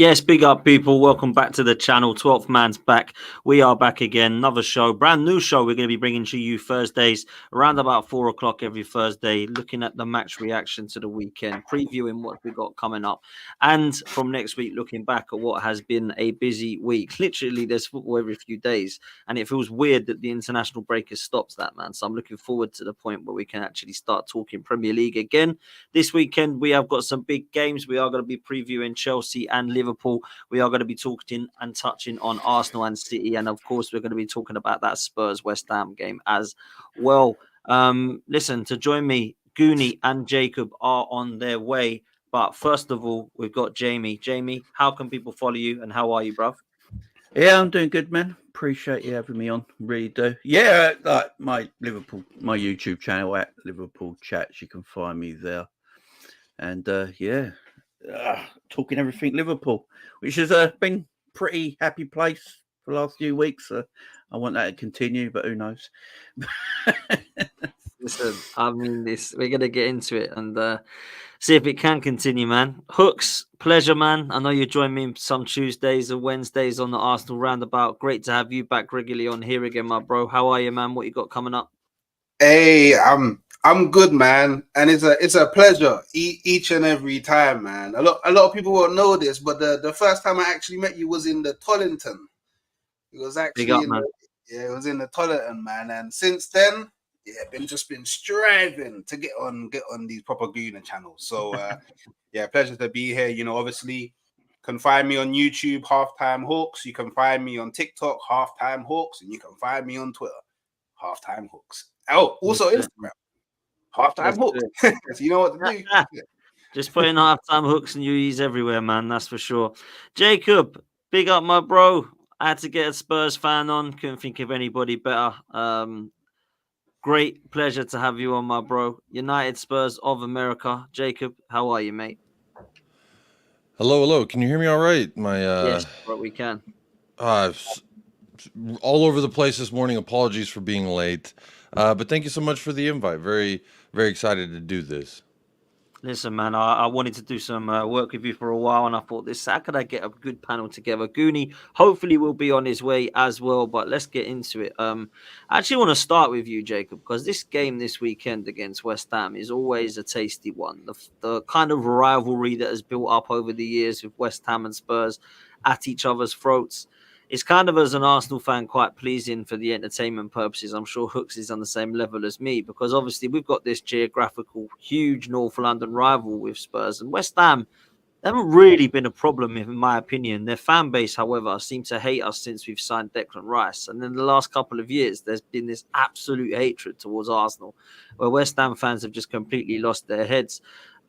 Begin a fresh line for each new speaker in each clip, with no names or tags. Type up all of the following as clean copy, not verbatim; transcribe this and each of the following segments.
Yes, big up, people. Welcome back to the channel. 12th Man's back. We are back again. Another show, brand new show. We're going to be bringing to you Thursdays around about 4 o'clock every Thursday, looking at the match reaction to the weekend, previewing what we got coming up. And from next week, looking back at what has been a busy week. Literally, there's football every few days. And it feels weird that the international break has stopped that, man. So I'm looking forward to the point where we can actually start talking Premier League again. This weekend, we have got some big games. We are going to be previewing Chelsea and Liverpool. We are going to be talking and touching on Arsenal and City. And of course, we're going to be talking about that Spurs West Ham game as well. Listen, to join me, Goonie and Jacob are on their way. But first of all, we've got Jamie. Jamie, how can people follow you and how are you, bruv?
Yeah, I'm doing good, man. Appreciate you having me on. Really do. Yeah, like my YouTube channel at Liverpool Chats. You can find me there. And talking everything Liverpool, which has been pretty happy place for the last few weeks. I want that to continue, but who knows?
Listen, we're going to get into it and see if it can continue, man. Hooks, pleasure, man. I know you join me some Tuesdays and Wednesdays on the Arsenal Roundabout. Great to have you back regularly on here again, my bro. How are you, man? What you got coming up?
Hey, I'm good, man, and it's a pleasure each and every time, man. A lot of people won't know this, but the first time I actually met you was in the Tollington. It was actually it was in the Tollington, man, and since then, been striving to get on these proper Gooner channels. So pleasure to be here. You know, obviously, you can find me on YouTube, Halftime Hawks. You can find me on TikTok, Halftime Hawks, and you can find me on Twitter, Halftime Hawks. Oh, also Instagram, Halftime Hooks. So you know what to do.
Just putting halftime hooks and UEs everywhere, man. That's for sure. Jacob, big up, my bro. I had to get a Spurs fan on. Couldn't think of anybody better. Great pleasure to have you on, my bro. United Spurs of America. Jacob, how are you, mate?
Hello. Can you hear me all right?
Yes, bro, we can.
All over the place this morning. Apologies for being late. But thank you so much for the invite. Very, very excited to do this.
Listen, man, I wanted to do some work with you for a while, and I thought how could I get a good panel together? Goonie hopefully will be on his way as well, but let's get into it. I actually want to start with you, Jacob, because this game this weekend against West Ham is always a tasty one. The kind of rivalry that has built up over the years with West Ham and Spurs at each other's throats. It's kind of, as an Arsenal fan, quite pleasing for the entertainment purposes. I'm sure Hooks is on the same level as me because obviously we've got this geographical, huge North London rival with Spurs. And West Ham, they haven't really been a problem, in my opinion. Their fan base, however, seems to hate us since we've signed Declan Rice. And in the last couple of years, there's been this absolute hatred towards Arsenal, where West Ham fans have just completely lost their heads.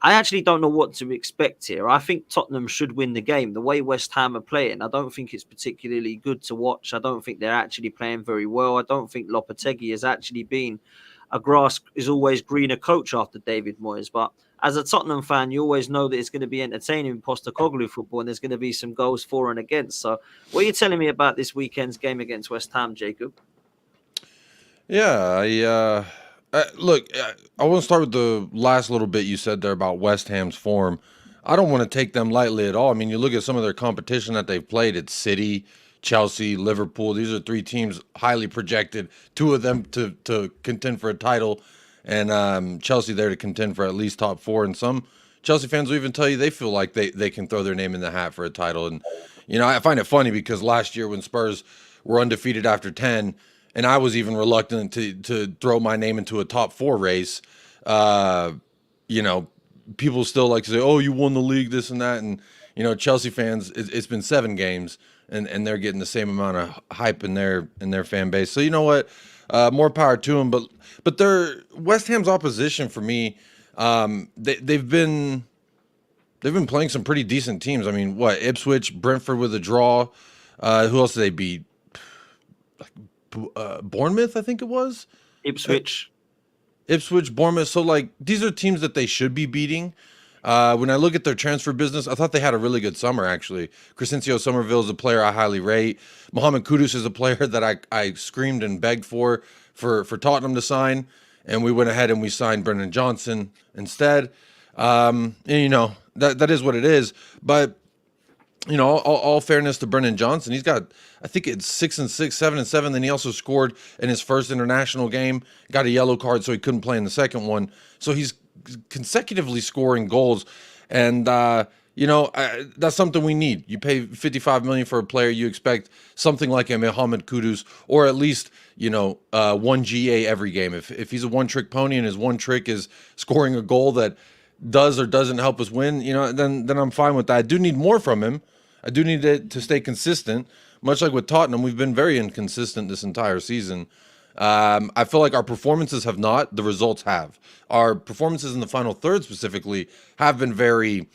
I actually don't know what to expect here. I think Tottenham should win the game. The way West Ham are playing, I don't think it's particularly good to watch. I don't think they're actually playing very well. I don't think Lopetegui has actually been a grass is always greener coach after David Moyes. But as a Tottenham fan, you always know that it's going to be entertaining Postecoglou football and there's going to be some goals for and against. So what are you telling me about this weekend's game against West Ham, Jacob?
Yeah, look, I want to start with the last little bit you said there about West Ham's form. I don't want to take them lightly at all. I mean, you look at some of their competition that they've played. It's City, Chelsea, Liverpool. These are three teams highly projected. Two of them to contend for a title, and Chelsea there to contend for at least top four. And some Chelsea fans will even tell you they feel like they can throw their name in the hat for a title. And, you know, I find it funny because last year when Spurs were undefeated after 10, and I was even reluctant to throw my name into a top four race. You know, people still like to say, "Oh, you won the league, this and that," and you know, Chelsea fans. It's been 7 games, and they're getting the same amount of hype in their fan base. So you know what? More power to them. But their West Ham's opposition for me, they've been playing some pretty decent teams. I mean, what Ipswich, Brentford with a draw. Who else did they beat? Bournemouth, I think it was.
Ipswich,
Bournemouth. So, like, these are teams that they should be beating. When I look at their transfer business, I thought they had a really good summer, actually. Crescencio Somerville is a player I highly rate. Mohamed Kudus is a player that I screamed and begged for Tottenham to sign. And we went ahead and we signed Brendan Johnson instead. And, you know, that is what it is. But all fairness to Brennan Johnson, he's got, I think it's 6-6, 7-7. Then he also scored in his first international game, got a yellow card, so he couldn't play in the second one. So he's consecutively scoring goals, and that's something we need. You pay $55 million for a player, you expect something like a Mohamed Kudus, or at least one GA every game. If he's a one-trick pony and his one trick is scoring a goal that does or doesn't help us win, then I'm fine with that. I do need more from him. I do need it to stay consistent. Much like with Tottenham, we've been very inconsistent this entire season. I feel like our performances have not, the results have. Our performances in the final third specifically have been very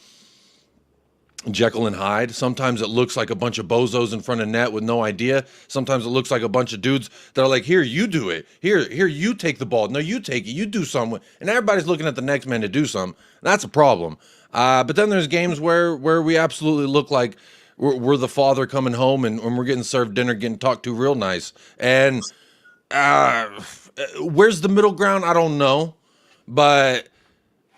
Jekyll and Hyde. Sometimes it looks like a bunch of bozos in front of net with no idea. Sometimes it looks like a bunch of dudes that are like, here, you do it. Here, you take the ball. No, you take it. You do something. And everybody's looking at the next man to do something. That's a problem. But then there's games where we absolutely look like we're the father coming home and when we're getting served dinner, getting talked to real nice. And where's the middle ground? I don't know. But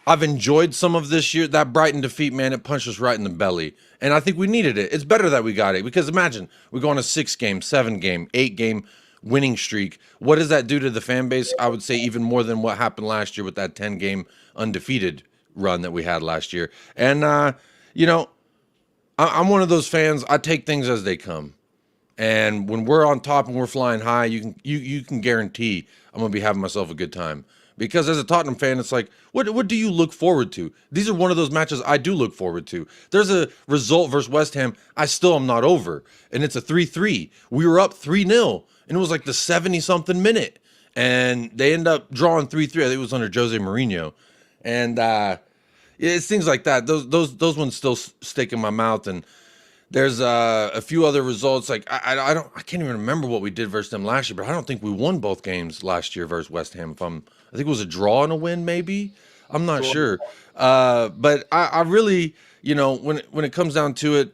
I've enjoyed some of this year. That Brighton defeat, man, it punched us right in the belly. And I think we needed it. It's better that we got it. Because imagine, we go on a 6-game, 7-game, 8-game winning streak. What does that do to the fan base? I would say even more than what happened last year with that 10-game undefeated run that we had last year. And, I'm one of those fans. I take things as they come. And when we're on top and we're flying high, you can guarantee I'm going to be having myself a good time. Because as a Tottenham fan, it's like, what do you look forward to? These are one of those matches I do look forward to. There's a result versus West Ham I still am not over. And it's a 3-3. We were up 3-0. And it was like the 70-something minute. And they end up drawing 3-3. I think it was under Jose Mourinho. And it's things like that. Those ones still stick in my mouth. And there's a few other results. Like I can't even remember what we did versus them last year, but I don't think we won both games last year versus West Ham. I think it was a draw and a win, maybe. I'm not sure. But I really, when it comes down to it,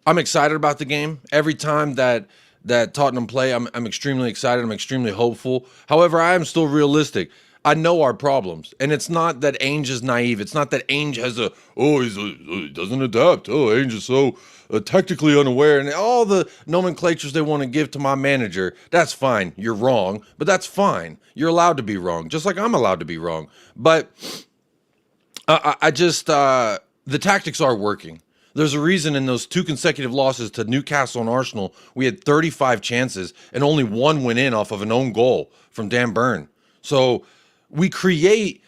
I'm excited about the game. Every time that Tottenham play, I'm extremely excited. I'm extremely hopeful. However, I am still realistic. I know our problems, and it's not that Ainge is naive. It's not that Ainge has he doesn't adapt. Ainge is so tactically unaware, and all the nomenclatures they want to give to my manager. That's fine. You're wrong, but that's fine. You're allowed to be wrong, just like I'm allowed to be wrong. But I just the tactics are working. There's a reason in those 2 consecutive losses to Newcastle and Arsenal, we had 35 chances and only 1 went in off of an own goal from Dan Burn. So we create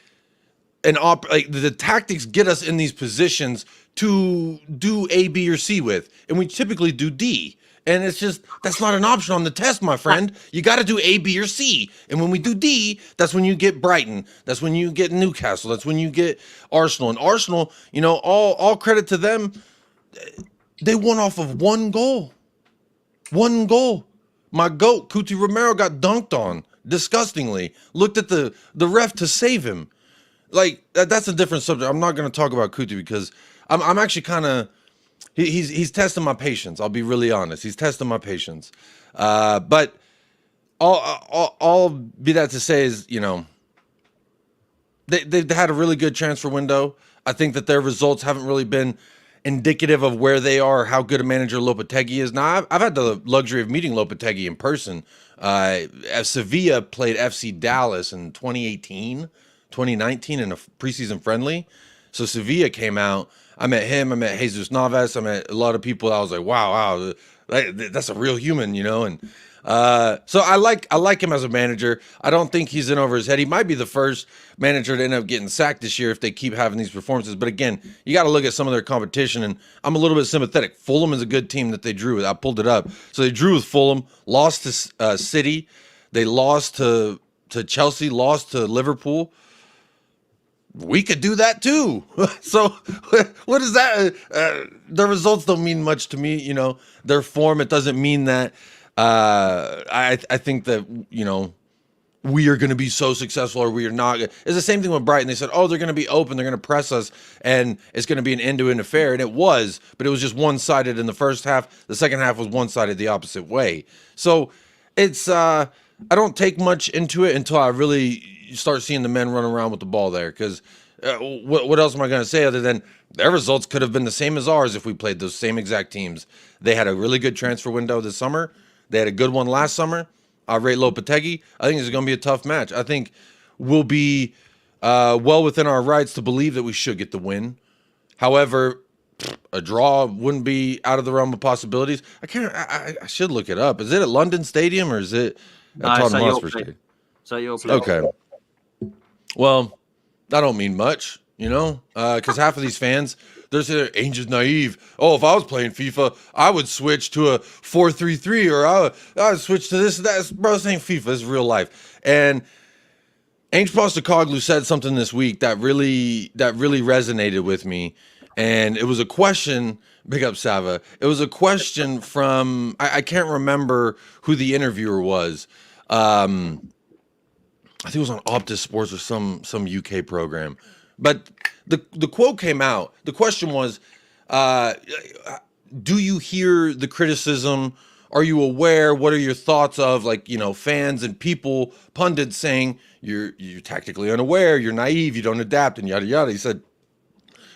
the tactics get us in these positions to do A, B, or C with, and we typically do D. And it's just, that's not an option on the test, my friend. You got to do A, B, or C. And when we do D, that's when you get Brighton. That's when you get Newcastle. That's when you get Arsenal. And Arsenal, all credit to them. They won off of 1 goal. 1 goal. My GOAT, Cuti Romero, got dunked on disgustingly. Looked at the ref to save him. Like, that's a different subject. I'm not going to talk about Cuti because I'm actually kind of, he's testing my patience. I'll be really honest. He's testing my patience. But all be that to say is, they've had a really good transfer window. I think that their results haven't really been indicative of where they are, how good a manager Lopetegui is. Now, I've had the luxury of meeting Lopetegui in person. Sevilla played FC Dallas in 2018, 2019 in a preseason friendly. So Sevilla came out. I met him. I met Jesus Navas. I met a lot of people. I was like, wow, that's a real human, And so I like him as a manager. I don't think he's in over his head. He might be the first manager to end up getting sacked this year if they keep having these performances. But again, you got to look at some of their competition, and I'm a little bit sympathetic. Fulham is a good team that they drew with. I pulled it up. So they drew with Fulham, lost to City, they lost to Chelsea, lost to Liverpool. We could do that too. So what is that? The results don't mean much to me. Their form, it doesn't mean that. I think that, we are going to be so successful or we are not. It's the same thing with Brighton. They said, they're going to be open. They're going to press us and it's going to be an end-to-end affair. And it was, but it was just one-sided in the first half. The second half was one-sided the opposite way. So it's, I don't take much into it until I really start seeing the men run around with the ball there. Because what else am I going to say other than Their results could have been the same as ours if we played those same exact teams. They had a really good transfer window this summer. They had a good one last summer. I rate Lopetegui. I think it's going to be a tough match. I think we'll be well within our rights to believe that we should get the win. However, a draw wouldn't be out of the realm of possibilities. I should look it up. Is it at London Stadium or is it at Tottenham Hotspur Stadium?
So you're playing.
Okay. Well, that don't mean much, because half of these fans, they're saying Ainge is naive. Oh, if I was playing FIFA, I would switch to a 4-3-3 or I would switch to this. That's bro, this ain't FIFA. It's real life. And Ainge Postecoglou said something this week that really resonated with me. And it was a question, big up Sava. It was a question from, I can't remember who the interviewer was. I think it was on Optus Sports or some UK program. But the quote came out. The question was, do you hear the criticism? Are you aware? What are your thoughts of fans and people, pundits saying you're tactically unaware, you're naive, you don't adapt, and yada yada. He said,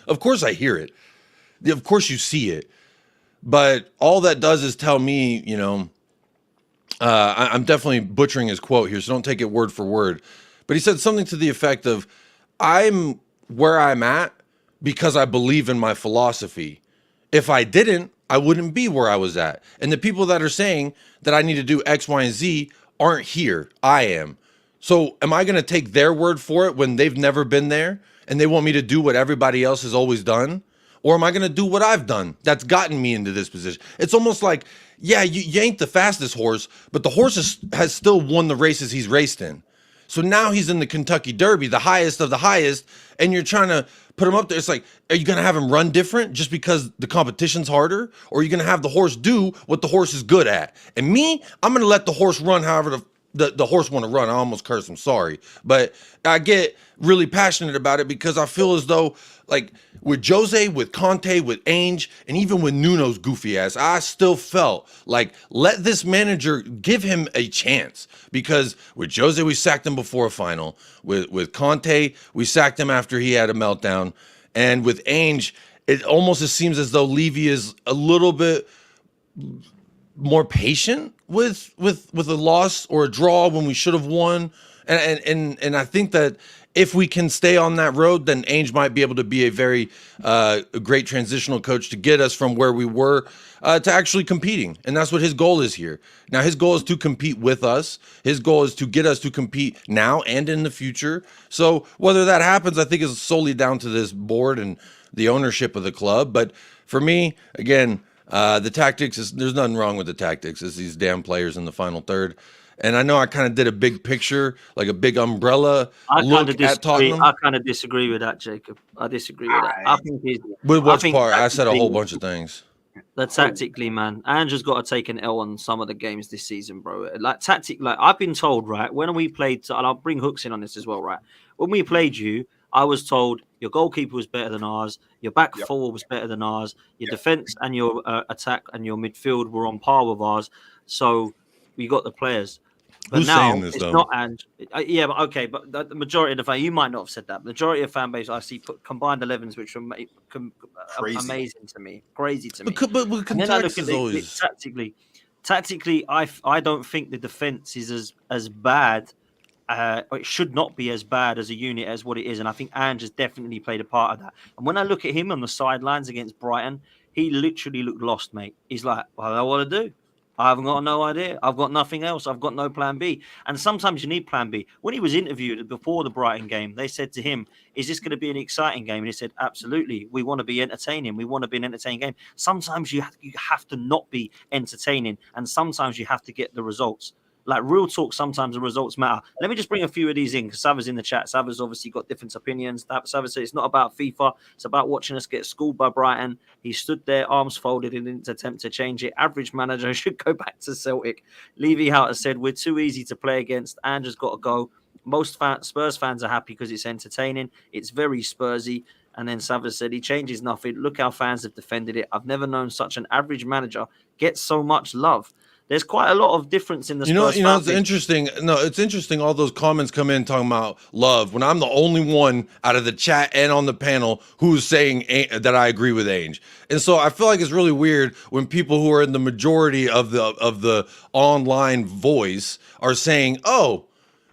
of course I hear it. Of course you see it. But all that does is tell me, I'm definitely butchering his quote here, so don't take it word for word. But he said something to the effect of, I'm where I'm at because I believe in my philosophy. If I didn't, I wouldn't be where I was at. And the people that are saying that I need to do X, Y, and Z aren't here. I am. So am I going to take their word for it when they've never been there and they want me to do what everybody else has always done? Or am I going to do what I've done that's gotten me into this position? It's almost like, yeah, you ain't the fastest horse, but the horse has still won the races he's raced in. So now he's in the Kentucky Derby, the highest of the highest, and you're trying to put him up there. It's like, are you going to have him run different just because the competition's harder? Or are you going to have the horse do what the horse is good at? And me, I'm going to let the horse run however the horse want to run. I almost cursed, I'm sorry. But I get really passionate about it because I feel as though, like, with Jose, with Conte, with Ainge, and even with Nuno's goofy ass, I still felt like, let this manager, give him a chance. Because with Jose, we sacked him before a final. With Conte, we sacked him after he had a meltdown. And with Ainge, it almost seems as though Levy is a little bit more patient with a loss or a draw when we should have won. And I think that if we can stay on that road, then Ainge might be able to be a very great transitional coach to get us from where we were to actually competing. And that's what his goal is here. Now, his goal is to compete with us. His goal is to get us to compete now and in the future. So whether that happens, I think is solely down to this board and the ownership of the club. But for me, again, the tactics there's nothing wrong with the tactics. It's these damn players in the final third. And I know I kind of did a big picture, like a big umbrella look at Tottenham.
I kind of disagree with that, Jacob. I disagree with that. I think
with what part? I said a whole bunch of things.
That tactically, man, Andrew's got to take an L on some of the games this season, bro. Like I've been told, right, when we played, and I'll bring Hooks in on this as well, right? When we played you, I was told your goalkeeper was better than ours, your back four was better than ours, your defense and your attack and your midfield were on par with ours. So we got the players. But
who's
now
saying this,
it's
though?
not Ange. Yeah, but okay, but the majority of the fan, you might not have said that. Majority of fan base I see put combined 11s, which are amazing to me, crazy to me.
But
And then I look at
always...
tactically, I don't think the defense is as bad. It should not be as bad as a unit as what it is, and I think Ange has definitely played a part of that. And when I look at him on the sidelines against Brighton, he literally looked lost, mate. He's like, "What do I want to do? I haven't got no idea. I've got nothing else. I've got no plan B." And sometimes you need plan B. When he was interviewed before the Brighton game, they said to him, "Is this going to be an exciting game?" And he said, "Absolutely. We want to be entertaining. We want to be an entertaining game." Sometimes you have to not be entertaining, and sometimes you have to get the results. Like real talk, sometimes the results matter. Let me just bring a few of these in because Sava's in the chat. Sava's obviously got different opinions. Sava said it's not about FIFA. It's about watching us get schooled by Brighton. He stood there, arms folded in an attempt to change it. Average manager should go back to Celtic. Levy Houter said, "We're too easy to play against. Andrew's got to go." Most Spurs fans are happy because it's entertaining. It's very Spursy. And then Sava said, "He changes nothing. Look how fans have defended it. I've never known such an average manager get so much love." there's quite a lot of difference in the Spurs.
It's interesting. No, it's interesting. All those comments come in talking about love when I'm the only one out of the chat and on the panel who's saying that I agree with Ainge. And so I feel like it's really weird when people who are in the majority of the online voice are saying, "Oh,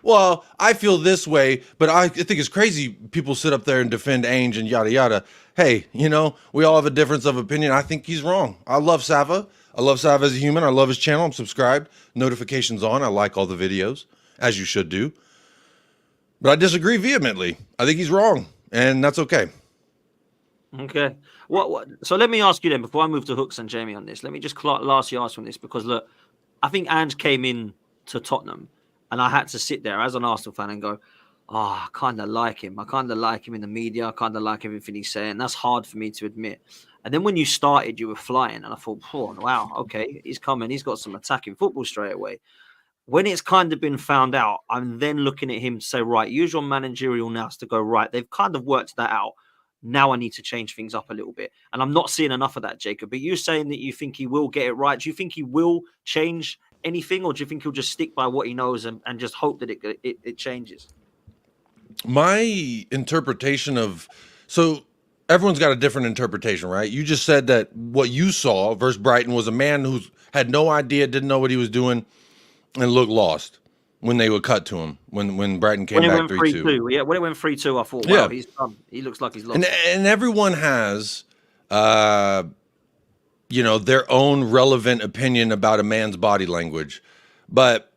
well, I feel this way," but I think it's crazy people sit up there and defend Ainge and yada yada. Hey, we all have a difference of opinion. I think he's wrong. I love Sava. I love Sav as a human. I love his channel. I'm subscribed. Notifications on. I like all the videos, as you should do. But I disagree vehemently. I think he's wrong, and that's okay.
Okay. What? So let me ask you then, before I move to Hooks and Jamie on this, let me just lastly ask you on this, because look, I think Ange came in to Tottenham, and I had to sit there as an Arsenal fan and go, I kind of like him. I kind of like him in the media. I kind of like everything he's saying. That's hard for me to admit. And then when you started, you were flying, and I thought, oh, wow, okay, he's coming. He's got some attacking football straight away. When it's kind of been found out, I'm then looking at him to say, right, use your managerial nous to go, right, they've kind of worked that out. Now I need to change things up a little bit. And I'm not seeing enough of that, Jacob. But you saying that you think he will get it right. Do you think he will change anything, or do you think he'll just stick by what he knows and just hope that it changes?
My interpretation of... So everyone's got a different interpretation, right? You just said that what you saw versus Brighton was a man who had no idea, didn't know what he was doing, and looked lost when they would cut to him, when Brighton came back 3-2.
Yeah, when it went 3-2, I thought, wow, he's done. He looks like he's lost.
And everyone has, their own relevant opinion about a man's body language. But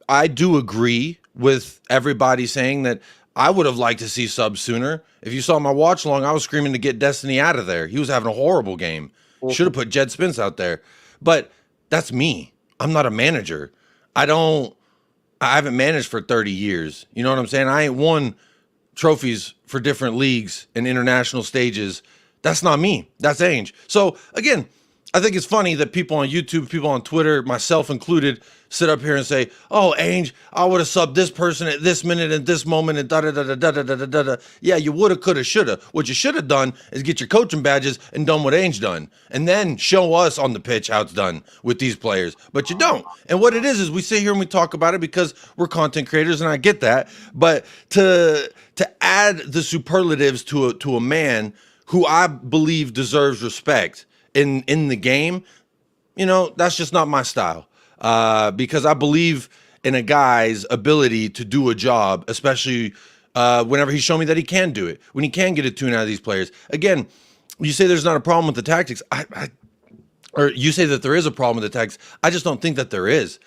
I do agree with everybody saying that I would have liked to see Sub sooner. If you saw my watch long, I was screaming to get Destiny out of there. He was having a horrible game. Should have put Jed Spence out there. But that's me. I'm not a manager. I haven't managed for 30 years. You know what I'm saying? I ain't won trophies for different leagues and international stages. That's not me. That's Ainge. So again, I think it's funny that people on YouTube, people on Twitter, myself included, sit up here and say, "Oh, Ainge, I would have subbed this person at this minute at this moment and da da da da da da da da da." Yeah, you woulda, coulda, shoulda. What you should have done is get your coaching badges and done what Ainge done, and then show us on the pitch how it's done with these players. But you don't. And what it is we sit here and we talk about it because we're content creators, and I get that. But to add the superlatives to a man who I believe deserves respect in the game, that's just not my style. Because I believe in a guy's ability to do a job, especially whenever he's shown me that he can do it, when he can get a tune out of these players. Again, you say there's not a problem with the tactics, or you say that there is a problem with the tactics. I just don't think that there is.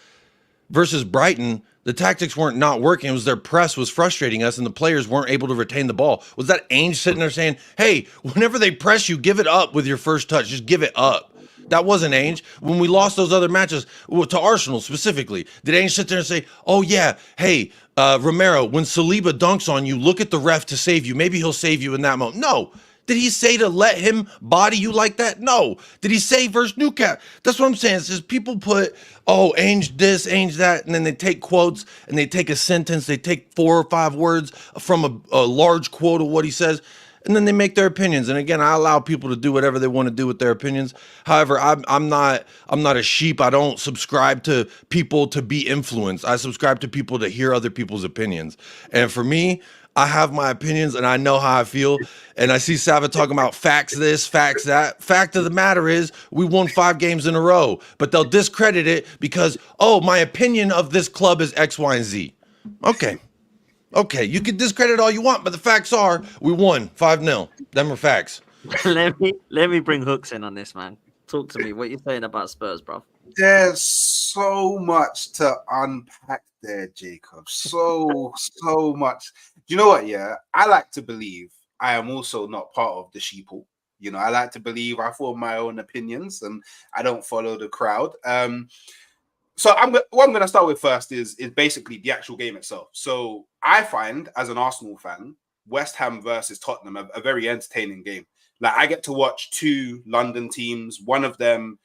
Versus Brighton, the tactics weren't not working. It was their press was frustrating us, and the players weren't able to retain the ball. Was that Ainge sitting there saying, "Hey, whenever they press you, give it up with your first touch. Just give it up"? That wasn't Ainge. When we lost those other matches, to Arsenal specifically, did Ainge sit there and say, "Oh yeah, hey, Romero, when Saliba dunks on you, look at the ref to save you. Maybe he'll save you in that moment"? No. Did he say to let him body you like that? No. Did he say versus Newcastle? That's what I'm saying. It's just people put, Ainge this, Ainge that, and then they take quotes and they take a sentence, they take 4 or 5 words from a large quote of what he says, and then they make their opinions. And again, I allow people to do whatever they want to do with their opinions. However, I'm not a sheep. I don't subscribe to people to be influenced. I subscribe to people to hear other people's opinions. And for me, I have my opinions and I know how I feel. And I see Sava talking about facts this, facts that. Fact of the matter is we won 5 games in a row, but they'll discredit it because, my opinion of this club is X, Y, and Z. Okay, you can discredit all you want, but the facts are we won 5-0. Them are facts.
let me bring Hooks in on this, man. Talk to me. What you saying about Spurs, bro?
There's so much to unpack there, Jacob. So much. You know what? Yeah, I like to believe I am also not part of the sheeple. I like to believe I form my own opinions and I don't follow the crowd. So what I'm going to start with first is basically the actual game itself. So I find, as an Arsenal fan, West Ham versus Tottenham a very entertaining game. Like, I get to watch 2 London teams. One of them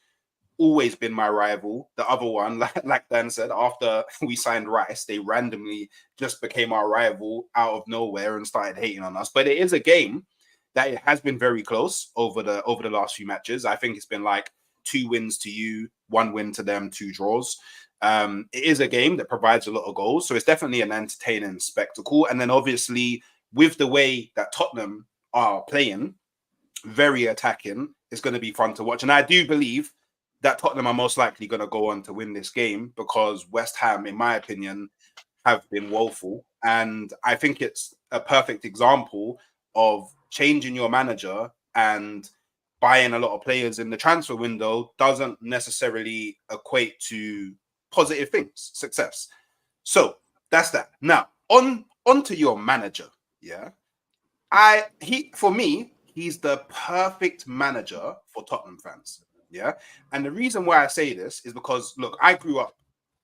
always been my rival. The other one, like Dan said, after we signed Rice, they randomly just became our rival out of nowhere and started hating on us. But it is a game that it has been very close over the last few matches. I think it's been like 2 wins to you, 1 win to them, 2 draws. It is a game that provides a lot of goals, so it's definitely an entertaining spectacle. And then obviously with the way that Tottenham are playing, very attacking, it's going to be fun to watch. And I do believe that Tottenham are most likely going to go on to win this game because West Ham, in my opinion, have been woeful. And I think it's a perfect example of changing your manager and buying a lot of players in the transfer window doesn't necessarily equate to positive things, success. So that's that. Now, on to your manager. Yeah. For me, he's the perfect manager for Tottenham fans. Yeah. And the reason why I say this is because, look, I grew up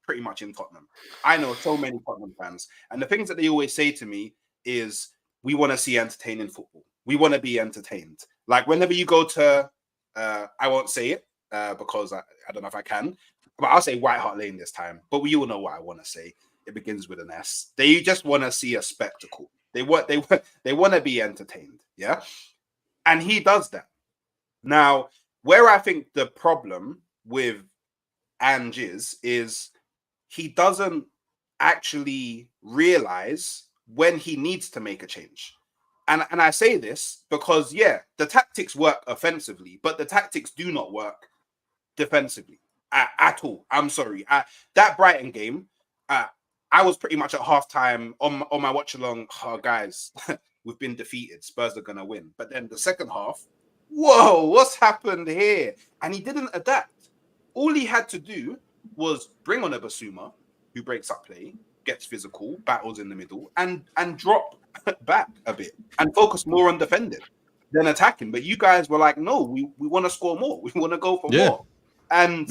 pretty much in Tottenham. I know so many Tottenham fans. And the things that they always say to me is, we want to see entertaining football. We want to be entertained. Like whenever you go to, I won't say it because I don't know if I can, but I'll say White Hart Lane this time. But we all know what I want to say. It begins with an S. They just want to see a spectacle. They want to be entertained. Yeah. And he does that. Now, where I think the problem with Ange is he doesn't actually realize when he needs to make a change. And I say this because, yeah, the tactics work offensively, but the tactics do not work defensively at all. I'm sorry. That Brighton game, I was pretty much at halftime on my watch along. Oh, guys, we've been defeated. Spurs are going to win. But then the second half, whoa, what's happened here? And he didn't adapt. All he had to do was bring on a Basuma who breaks up play, gets physical, battles in the middle, and drop back a bit and focus more on defending than attacking. But you guys were like, no, we want to score more. We want to go for more. And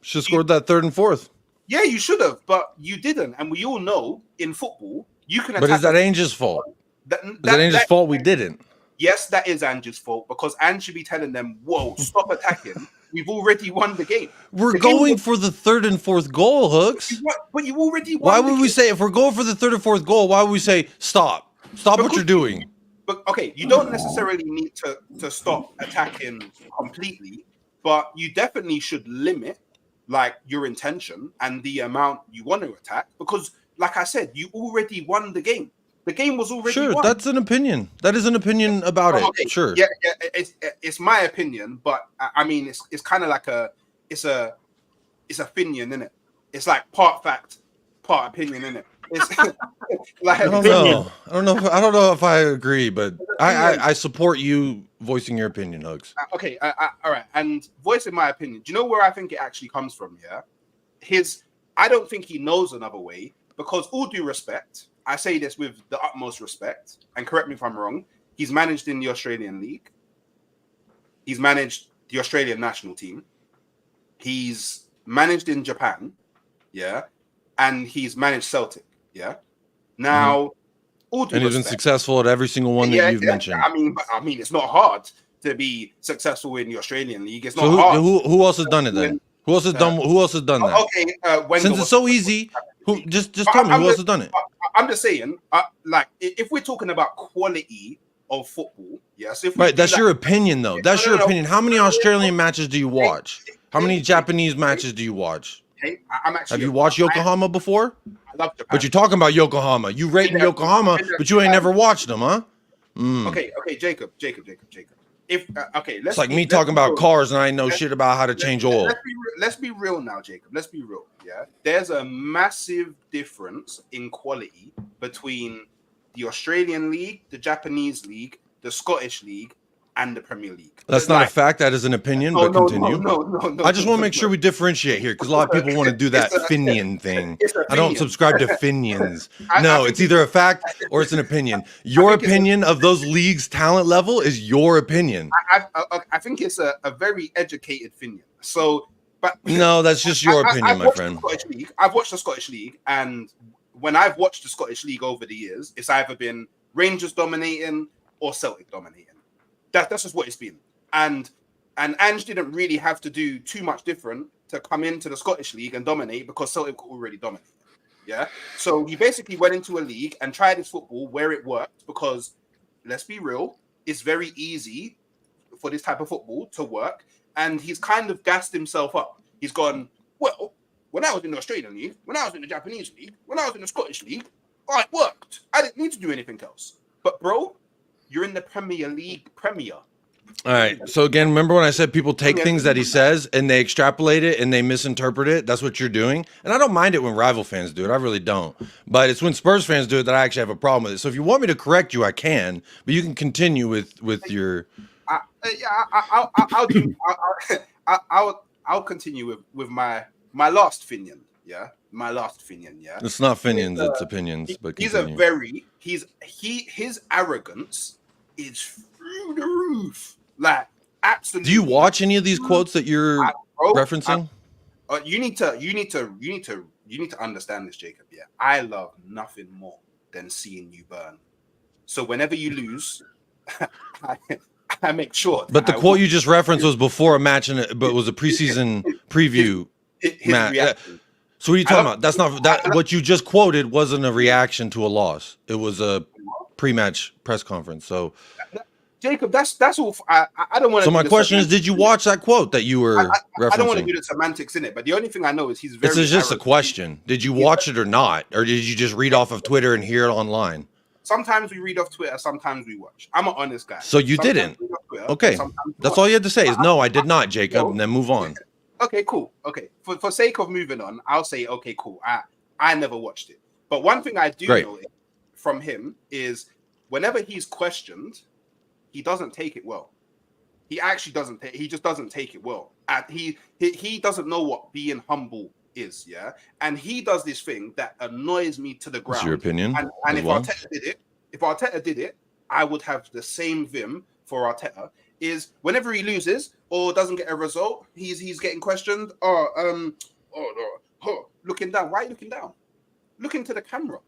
should have scored that third and fourth.
Yeah, you should have, but you didn't. And we all know in football, you can attack.
But is that Ange's fault? Is that Ange's fault we didn't?
Yes, that is Ange's fault because Ange should be telling them, whoa, stop attacking. We've already won the game.
We're going for the third and fourth goal, Hooks.
But you already won.
Why would we say, if we're going for the third or fourth goal, why would we say, stop what you're doing?
But okay, you don't necessarily need to stop attacking completely, but you definitely should limit like your intention and the amount you want to attack because, like I said, you already won the game. The game was already won.
That's an opinion. That is an opinion about it. Sure.
Yeah, it's my opinion, but I mean, it's kind of like it's a opinion, isn't it? It's like part fact, part opinion, isn't it? It's like
I don't know. I don't know if I agree, but I support you voicing your opinion, Hugs.
Okay, all right. And voicing my opinion. Do you know where I think it actually comes from? Yeah, I don't think he knows another way because, all due respect, I say this with the utmost respect, and correct me if I'm wrong. He's managed in the Australian League. He's managed the Australian national team. He's managed in Japan, yeah, and he's managed Celtic, yeah. Now, all due
and he's been successful at every single one that you've mentioned.
I mean, it's not hard to be successful in the Australian League. It's not hard.
Who else has done it then? Who else has done that?
Okay,
since it's so easy, just tell me who else has done it.
I'm just saying, like, if we're talking about quality of football, yes.
Right, that's your opinion, though. That's your opinion. How many Australian matches do you watch? How many Japanese matches do you watch?
Hey,
have you watched Yokohama before?
I love Japan.
But you're talking about Yokohama. You rate Yokohama, but you ain't never watched them, huh?
Okay, Jacob.
It's like me talking about cars and I know shit about how to change oil.
Let's be real now, Jacob. Let's be real. Yeah, there's a massive difference in quality between the Australian League, the Japanese League, the Scottish League, and the Premier League.
That's not a fact. That is an opinion. But continue.
No.
I just want to make sure we differentiate here because a lot of people want to do that Finian thing. I don't subscribe to Finians. No, it's either a fact or it's an opinion. Your opinion of those leagues' talent level is your opinion.
I think it's a very educated Finian. So, but
no, that's just your opinion, my friend.
I've watched the Scottish League, and when I've watched the Scottish League over the years, it's either been Rangers dominating or Celtic dominating. That's just what it's been. And Ange didn't really have to do too much different to come into the Scottish League and dominate because Celtic already dominated. Yeah. So he basically went into a league and tried his football where it worked because, let's be real, it's very easy for this type of football to work. And he's kind of gassed himself up. He's gone, well, when I was in the Australian League, when I was in the Japanese League, when I was in the Scottish League, it worked. I didn't need to do anything else. But, bro, you're in the Premier League Premier.
All right. So again, remember when I said people take things that he says and they extrapolate it and they misinterpret it? That's what you're doing. And I don't mind it when rival fans do it. I really don't. But it's when Spurs fans do it that I actually have a problem with it. So if you want me to correct you, I can. But you can continue with your.
I'll continue with my last opinion. Yeah, my last opinion. Yeah,
It's not opinions, it's opinions. But continue.
His arrogance is through the roof. Like, absolutely.
Do you watch any of these quotes that you're referencing?
You need to understand this, Jacob. Yeah, I love nothing more than seeing you burn. So whenever you lose, I make sure.
But the quote you just referenced was before a match, but was a preseason preview match. So what are you talking about? That's not that. What you just quoted wasn't a reaction to a loss. It was a pre-match press conference. So.
Jacob, that's all. I don't want to.
So my question is, did you watch that quote that you were referencing?
I don't want to do the semantics in it, but the only thing I know is he's very.
This is just a question. Did you watch it or not, or did you just read off of Twitter and hear it online?
Sometimes we read off Twitter, sometimes we watch. I'm an honest guy.
So you didn't. Okay, that's all you had to say is no, I did not, Jacob, and then move on.
Okay, cool. Okay, for sake of moving on, I'll say okay, cool. I never watched it, but one thing I do know from him is whenever he's questioned, he doesn't take it well. He actually doesn't. He just doesn't take it well. He doesn't know what being humble is. Yeah, and he does this thing that annoys me to the ground.
That's your opinion.
And if Arteta did it, I would have the same vim for Arteta. Is whenever he loses or doesn't get a result, he's getting questioned. Looking down. Why are you looking down? Look into the camera.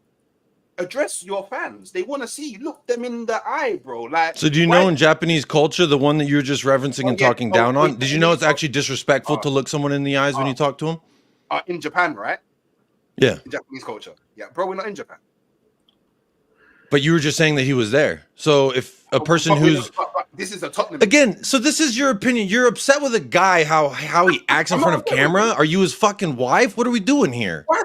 Address your fans. They want to see you. Look them in the eye, bro. Like,
so do you know in Japanese culture, the one that you're just referencing and talking down on, did you know it's actually disrespectful to look someone in the eyes when you talk to them?
In Japan, right?
Yeah.
In Japanese culture. Yeah, bro, we're not in Japan.
But you were just saying that he was there. So if a person who's
this is a Tottenham
again, so this is your opinion. You're upset with a guy how he acts in front of camera. Are you his fucking wife? What are we doing here?
Why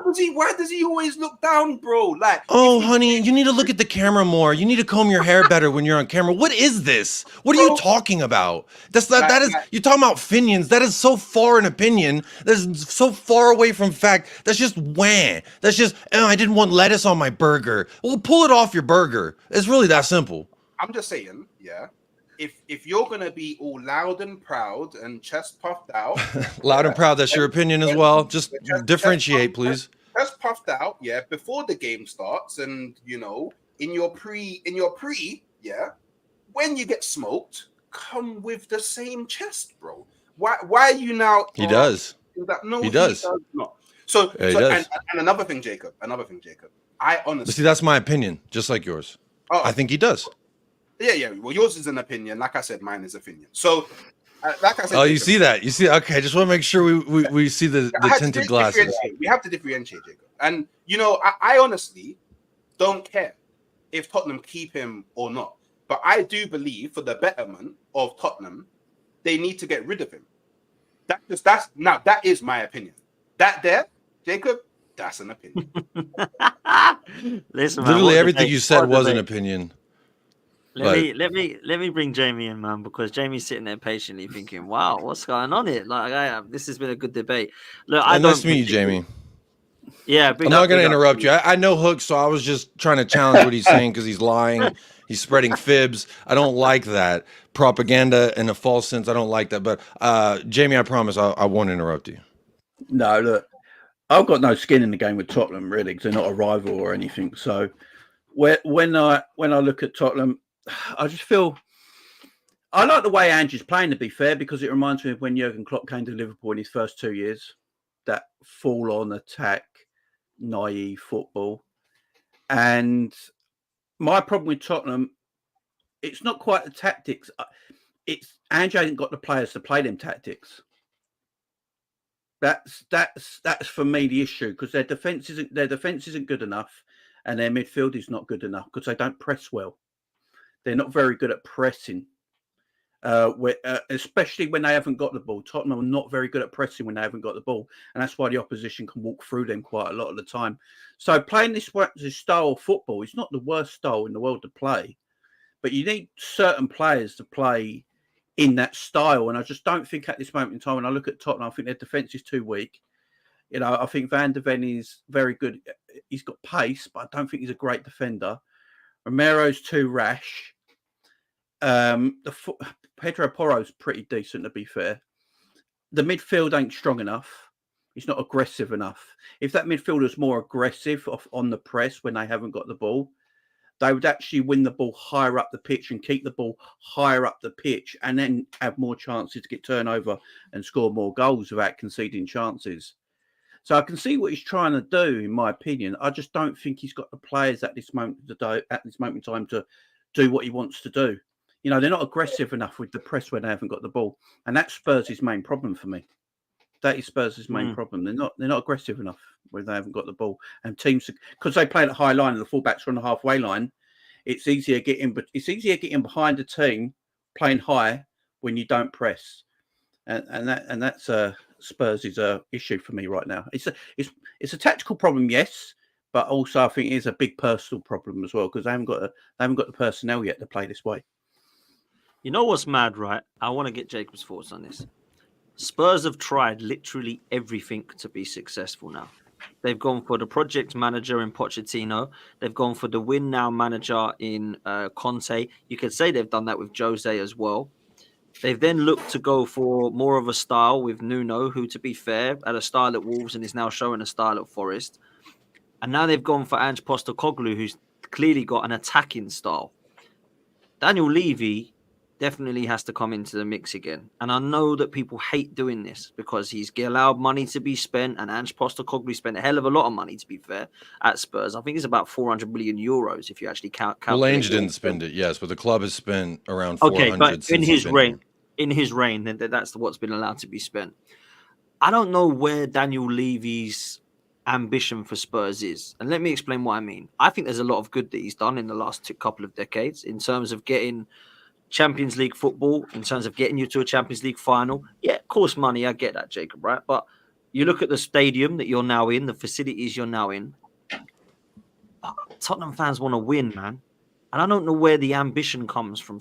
does he always look down, bro? Like,
oh, honey, you need to look at the camera more. You need to comb your hair better when you're on camera. What is this? What are you talking about? That is you're talking about opinions. That is so far an opinion. That is so far away from fact. That's just wham. That's just I didn't want lettuce on my burger. Well, pull it off your burger. It's really that simple.
I'm just saying, yeah. If you're gonna be all loud and proud and chest puffed out,
loud and proud, that's your opinion as well. Just differentiate, please.
Chest puffed out, yeah. Before the game starts, and in your pre, yeah. When you get smoked, come with the same chest, bro. Why are you now?
He does.
No,
he does
not. So,
yeah, he does.
And another thing, Jacob. I honestly
see that's my opinion, just like yours. I think he does.
Yeah. Well, yours is an opinion. Like I said, mine is opinion. So, like I said.
Oh, you see that? You see? Okay, just want to make sure we see the tinted glasses.
We have to differentiate, Jacob. And I honestly don't care if Tottenham keep him or not. But I do believe for the betterment of Tottenham, they need to get rid of him. That is my opinion. That there, Jacob, that's an opinion.
Listen, man,
literally everything you said was an opinion.
Let me bring Jamie in, man, because Jamie's sitting there patiently thinking, "Wow, what's going on here?" Like, this has been a good debate. Look,
nice to meet you, Jamie.
Yeah,
I'm not going to interrupt you. I know Hook, so I was just trying to challenge what he's saying because he's lying. He's spreading fibs. I don't like that propaganda in a false sense. I don't like that. But Jamie, I promise I won't interrupt you.
No, look, I've got no skin in the game with Tottenham, really, because they're not a rival or anything. So when I look at Tottenham, I just feel I like the way Ange's playing, to be fair, because it reminds me of when Jurgen Klopp came to Liverpool in his first 2 years. That full-on attack, naive football. And my problem with Tottenham, it's not quite the tactics. It's Ange hasn't got the players to play them tactics. That's for me the issue, because their defense isn't good enough, and their midfield is not good enough because they don't press well. They're not very good at pressing. especially when they haven't got the ball. Tottenham are not very good at pressing when they haven't got the ball, and that's why the opposition can walk through them quite a lot of the time. So playing this style of football is not the worst style in the world to play, but you need certain players to play in that style. And I just don't think at this moment in time, when I look at Tottenham, I think their defence is too weak. I think Van de Ven is very good. He's got pace, but I don't think he's a great defender. Romero's too rash. Pedro Porro's pretty decent, to be fair. The midfield ain't strong enough. It's not aggressive enough. If that midfield was more aggressive on the press when they haven't got the ball, they would actually win the ball higher up the pitch and keep the ball higher up the pitch, and then have more chances to get turnover and score more goals without conceding chances. So I can see what he's trying to do, in my opinion. I just don't think he's got the players at this moment in time to do what he wants to do. They're not aggressive enough with the press when they haven't got the ball, and that's Spurs' main problem for me. That is Spurs' main problem. They're not aggressive enough when they haven't got the ball, and teams, because they play at high line and the fullbacks are on the halfway line. It's easier getting behind a team playing high when you don't press, and that's Spurs' issue for me right now. It's a tactical problem, yes, but also I think it is a big personal problem as well, because they haven't got the personnel yet to play this way.
You know what's mad, right? I want to get Jacob's thoughts on this. Spurs have tried literally everything to be successful now. They've gone for the project manager in Pochettino. They've gone for the win now manager in Conte. You could say they've done that with Jose as well. They've then looked to go for more of a style with Nuno, who, to be fair, had a style at Wolves and is now showing a style at Forest. And now they've gone for Ange Postecoglou, who's clearly got an attacking style. Daniel Levy definitely has to come into the mix again. And I know that people hate doing this because he's allowed money to be spent, and Ange Postecoglou spent a hell of a lot of money, to be fair, at Spurs. I think it's about 400 million euros if you actually count.
Well, Ange didn't spend it, yes, but the club has spent around 400.
Okay, but in his reign, that's what's been allowed to be spent. I don't know where Daniel Levy's ambition for Spurs is, and let me explain what I mean. I think there's a lot of good that he's done in the last couple of decades in terms of getting Champions League football, in terms of getting you to a Champions League final. Yeah, of course, money. I get that, Jacob, right? But you look at the stadium that you're now in, the facilities you're now in. Tottenham fans want to win, man. And I don't know where the ambition comes from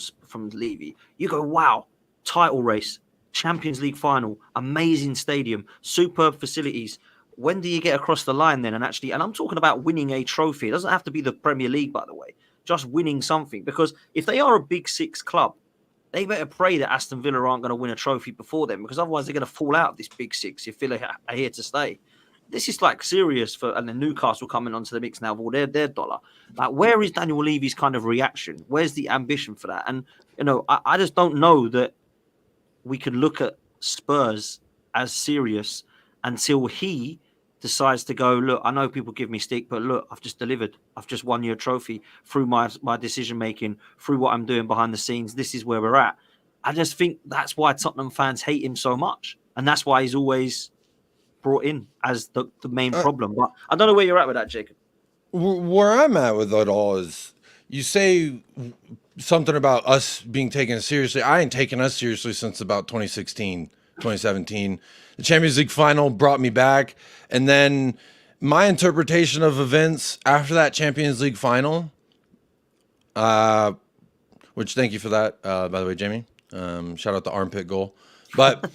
Levy. You go, wow, title race, Champions League final, amazing stadium, superb facilities. When do you get across the line then? And I'm talking about winning a trophy. It doesn't have to be the Premier League, by the way. Just winning something, because if they are a Big Six club, they better pray that Aston Villa aren't going to win a trophy before them, because otherwise they're going to fall out of this Big Six if Villa are here to stay. This is like serious and then Newcastle coming onto the mix now with all their dollar. Like, where is Daniel Levy's kind of reaction? Where's the ambition for that? And I just don't know that we can look at Spurs as serious until he decides to go, look, I know people give me stick, but look, I've just delivered. I've just won you a trophy through my decision-making, through what I'm doing behind the scenes. This is where we're at. I just think that's why Tottenham fans hate him so much. And that's why he's always brought in as the main problem. But I don't know where you're at with that, Jacob.
Where I'm at with it all is, you say something about us being taken seriously. I ain't taken us seriously since about 2016, 2017. The Champions League final brought me back. And then my interpretation of events after that Champions League final, which thank you for that, by the way, Jamie. Shout out the armpit goal. But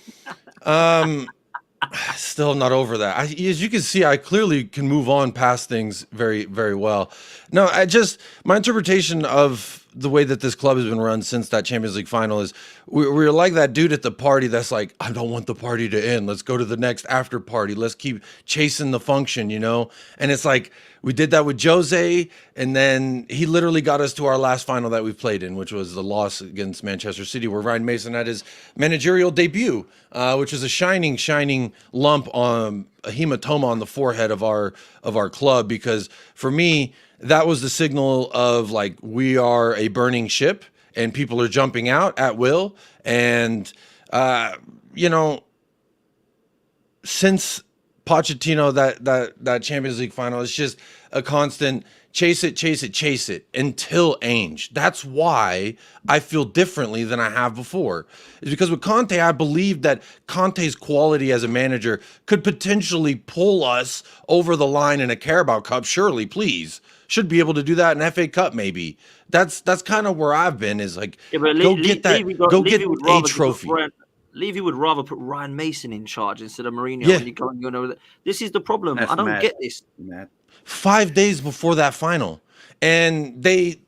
still not over that. As you can see, I clearly can move on past things very, very well. No, my interpretation of the way that this club has been run since that Champions League final is we're like that dude at the party that's like, I don't want the party to end. Let's go to the next after party. Let's keep chasing the function, And it's like, we did that with Jose, and then he literally got us to our last final that we played in, which was the loss against Manchester City, where Ryan Mason had his managerial debut, which is a shining lump on a hematoma on the forehead of our club. Because for me, that was the signal of, like, we are a burning ship and people are jumping out at will. And, since Pochettino, that Champions League final, it's just a constant chase it until Ainge. That's why I feel differently than I have before. It's because with Conte, I believe that Conte's quality as a manager could potentially pull us over the line in a Carabao Cup. Surely, please. Should be able to do that in FA Cup, maybe. That's kind of where I've been, is like, go get a trophy.
Levy would rather put Ryan Mason in charge instead of Mourinho.
Yeah.
And you go, this is the problem.
That's
I don't
mad.
get this.
Mad.
5 days before that final. And they,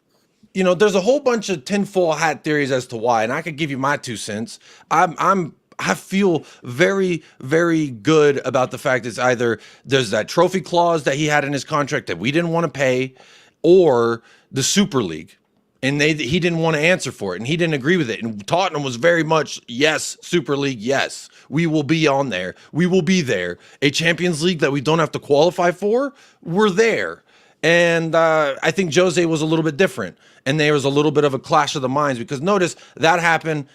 there's a whole bunch of tinfoil hat theories as to why, and I could give you my 2 cents. I feel very, very good about the fact it's either there's that trophy clause that he had in his contract that we didn't want to pay, or the Super League. And he didn't want to answer for it, and he didn't agree with it. And Tottenham was very much, yes, Super League, yes, we will be on there. We will be there. A Champions League that we don't have to qualify for, we're there. And I think Jose was a little bit different. And there was a little bit of a clash of the minds, because notice that happened.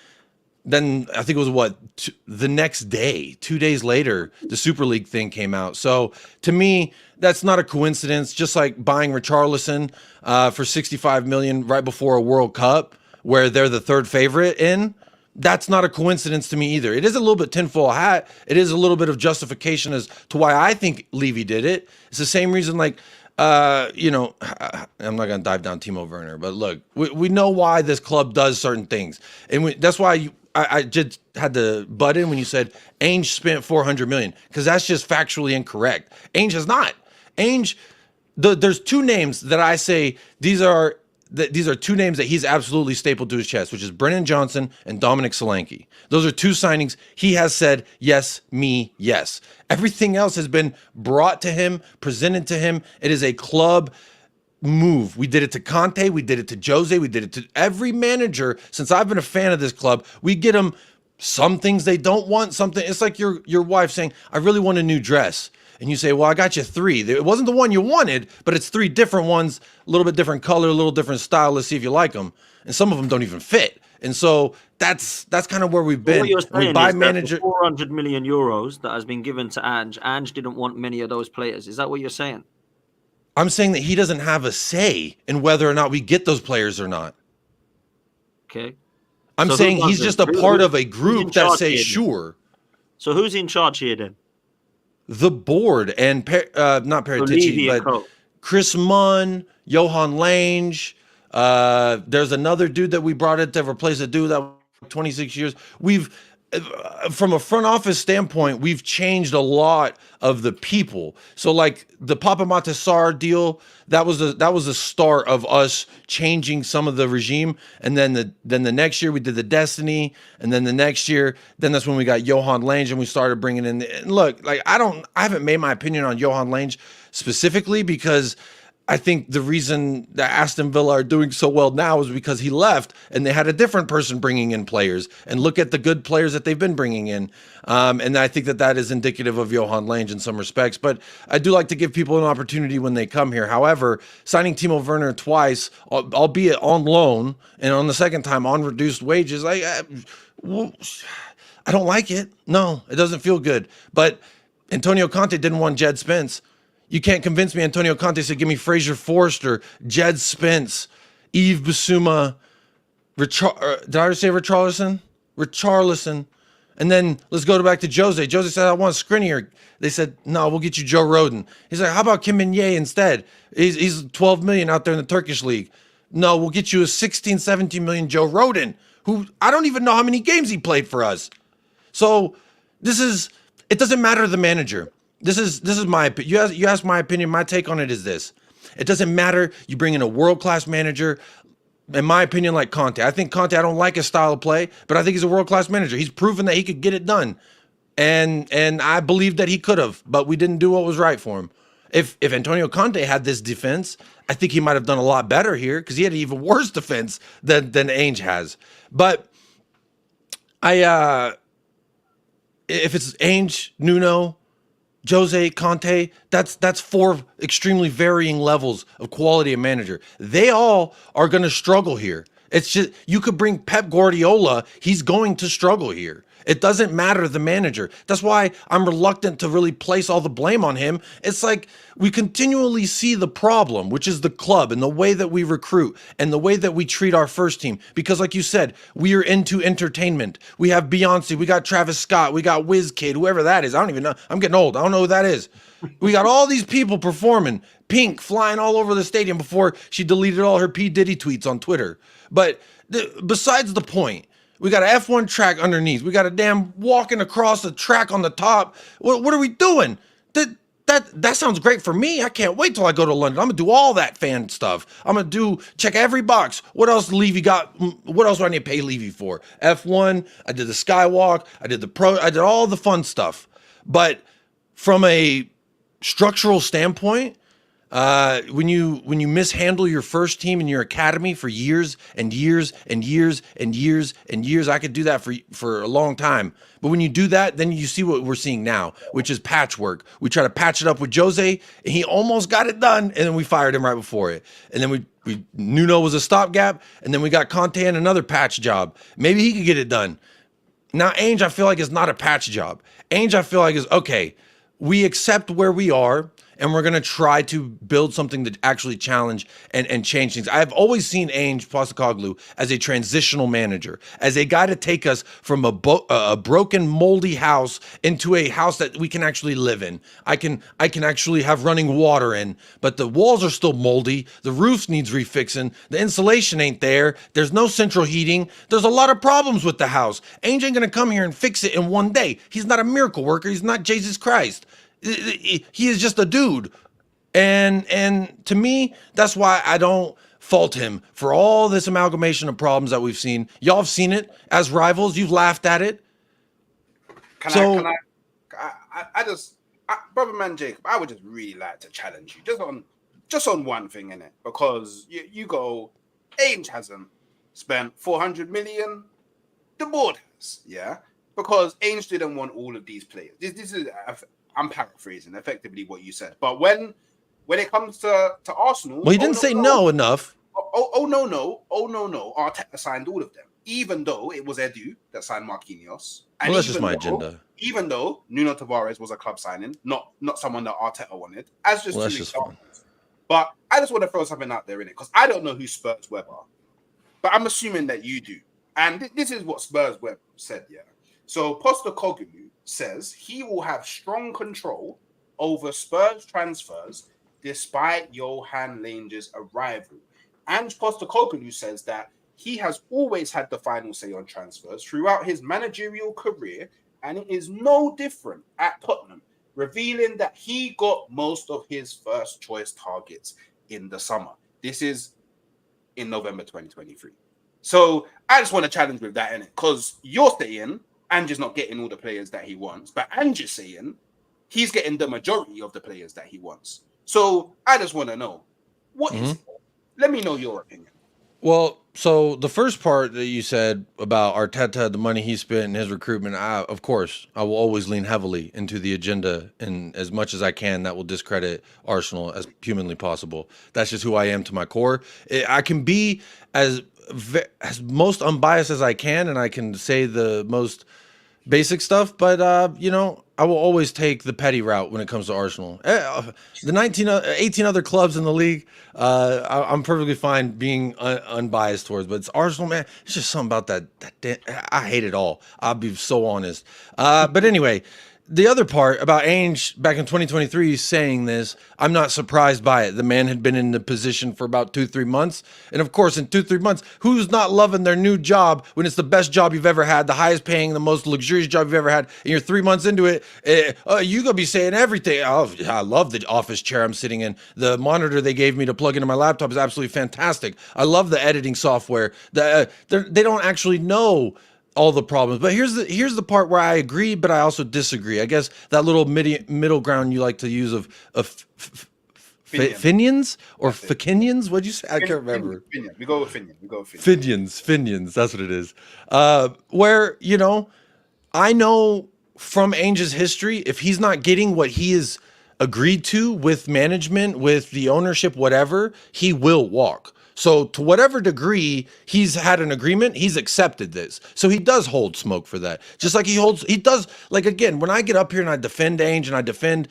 Then I think it was the next day, 2 days later, the Super League thing came out. So to me, that's not a coincidence. Just like buying Richarlison for $65 million right before a World Cup, where they're the third favorite in, that's not a coincidence to me either. It is a little bit tinfoil hat. It is a little bit of justification as to why I think Levy did it. It's the same reason, like, I'm not going to dive down Timo Werner, but look, we know why this club does certain things. And that's why I just had to butt in when you said Ainge spent $400 million, because that's just factually incorrect. Ainge has not. Ainge, there's 2 names that I say these are 2 names that he's absolutely stapled to his chest, which is Brennan Johnson and Dominic Solanke. Those are 2 signings he has said, yes, me, yes. Everything else has been brought to him, presented to him. It is a club move. We did it to Conte. We did it to Jose. We did it to every manager since I've been a fan of this club. We get them some things they don't want, something. It's like your wife saying, I really want a new dress. And you say, well, I got you 3. It wasn't the one you wanted, but it's 3 different ones, a little bit different color, a little different style. Let's see if you like them. And some of them don't even fit. And so that's kind of where we've been.
What you're saying
buy
is
manager
that the 400 million euros that has been given to Ange didn't want many of those players. Is that what you're saying?
I'm saying that he doesn't have a say in whether or not we get those players or not.
Okay.
I'm saying he's just a part of a group that says sure.
So who's in charge here then?
The board and not Paratici, but
coach.
Chris Munn, Johan Lange. There's another dude that we brought in to replace a dude that 26 years. We've, from a front office standpoint, we've changed a lot of the people. So like the Papa Matasar deal, that was the start of us changing some of the regime. And then the next year we did the Destiny, and then the next year, then that's when we got Johan Lange and we started bringing in. And look, like I haven't made my opinion on Johan Lange specifically, because I think the reason that Aston Villa are doing so well now is because he left and they had a different person bringing in players, and look at the good players that they've been bringing in. And I think that is indicative of Johan Lange in some respects, but I do like to give people an opportunity when they come here. However, signing Timo Werner twice, albeit on loan, and on the second time on reduced wages, I don't like it. No, it doesn't feel good. But Antonio Conte didn't want Jed Spence. You can't convince me. Antonio Conte said, give me Fraser Forster, Jed Spence, Yves Bissouma, did I say Richarlison? Richarlison. And then let's go back to Jose. Jose said, I want Skriniar. They said, no, we'll get you Joe Rodon. He's like, how about Kim Min-jae instead? He's 12 million out there in the Turkish league. No, we'll get you a 16, 17 million Joe Rodon, who I don't even know how many games he played for us. So it doesn't matter the manager. This is my opinion. You asked my opinion. My take on it is this. It doesn't matter. You bring in a world-class manager, in my opinion, like Conte. I think Conte, I don't like his style of play, but I think he's a world-class manager. He's proven that he could get it done. And I believe that he could have, but we didn't do what was right for him. If Antonio Conte had this defense, I think he might have done a lot better here, because he had an even worse defense than Ainge has. But if it's Ainge, Nuno, Jose, Conte, that's 4 extremely varying levels of quality of manager. They all are going to struggle here. It's just, you could bring Pep Guardiola, he's going to struggle here. It doesn't matter the manager. That's why I'm reluctant to really place all the blame on him. It's like we continually see the problem, which is the club and the way that we recruit and the way that we treat our first team. Because like you said, we are into entertainment. We have Beyonce, we got Travis Scott, we got WizKid, whoever that is. I don't even know. I'm getting old. I don't know who that is. We got all these people performing. Pink flying all over the stadium before she deleted all her P. Diddy tweets on Twitter. But besides the point, we got an F1 track underneath. We got a damn walking across the track on the top. What are we doing? That sounds great for me. I can't wait till I go to London. I'm gonna do all that fan stuff. I'm gonna check every box. What else Levy got? What else do I need to pay Levy for? F1. I did the Skywalk. I did I did all the fun stuff. But from a structural standpoint, when you mishandle your first team in your academy for years and years and years and years and years, I could do that for a long time. But when you do that, then you see what we're seeing now, which is patchwork. We try to patch it up with Jose, and he almost got it done, and then we fired him right before it. And then we Nuno was a stopgap, and then we got Conte in another patch job. Maybe he could get it done. Now, Ainge, I feel like is not a patch job. Ainge, I feel like is, okay, we accept where we are, and we're going to try to build something to actually challenge and change things. I've always seen Ainge Postecoglou as a transitional manager, as a guy to take us from a broken, moldy house into a house that we can actually live in. I can actually have running water in, but the walls are still moldy. The roof needs refixing. The insulation ain't there. There's no central heating. There's a lot of problems with the house. Ainge ain't going to come here and fix it in one day. He's not a miracle worker. He's not Jesus Christ. He is just a dude. And to me, that's why I don't fault him for all this amalgamation of problems that we've seen. Y'all have seen it as rivals. You've laughed at it.
Brother man Jacob, I would just really like to challenge you just on one thing, innit? Because you go, Ainge hasn't spent 400 million, the board has, yeah? Because Ainge didn't want all of these players. This is I'm paraphrasing effectively what you said, but when it comes to Arsenal,
well, he didn't say no enough.
Oh no! Arteta signed all of them, even though it was Edu that signed Marquinhos. And
well, that's just my agenda.
Even though Nuno Tavares was a club signing, not someone that Arteta wanted, as just two examples. But I just want to throw something out there in it because I don't know who Spurs Web are, but I'm assuming that you do, and this is what Spurs Web said. Yeah, so Postecoglou says he will have strong control over Spurs transfers despite Johan Lange's arrival. And Postecoglou says that he has always had the final say on transfers throughout his managerial career, and it is no different at Tottenham, revealing that he got most of his first choice targets in the summer. This is in November 2023. So I just want to challenge with that, innit? Because you're saying Ange is not getting all the players that he wants, but Ange is saying he's getting the majority of the players that he wants. So I just want to know, what is it? Let me know your opinion.
Well, so the first part that you said about Arteta, the money he spent and his recruitment, of course, I will always lean heavily into the agenda and as much as I can that will discredit Arsenal as humanly possible. That's just who I am to my core. I can be as most unbiased as I can, and I can say the most basic stuff, but I will always take the petty route when it comes to Arsenal. The 18 other clubs in the league, I'm perfectly fine being unbiased towards, but it's Arsenal, man. It's just something about that I hate it all. I'll be so honest. But anyway, the other part about Ainge back in 2023 saying this, I'm not surprised by it. The man had been in the position for about 2-3 months. And of course, in 2-3 months, who's not loving their new job when it's the best job you've ever had, the highest paying, the most luxurious job you've ever had, and you're 3 months into it, you're going to be saying everything. Oh, I love the office chair I'm sitting in. The monitor they gave me to plug into my laptop is absolutely fantastic. I love the editing software. They don't actually know all the problems. But here's the part where I agree, but I also disagree. I guess that little middle ground you like to use of Finians or Fikinians? What'd you say? I can't remember.
We go with Finian.
Finians. That's what it is. Where, I know from Ainge's history, if he's not getting what he is agreed to with management, with the ownership, whatever, he will walk. So to whatever degree he's had an agreement, he's accepted this. So he does hold smoke for that. Just like he does, like, again, when I get up here and I defend Ainge and I defend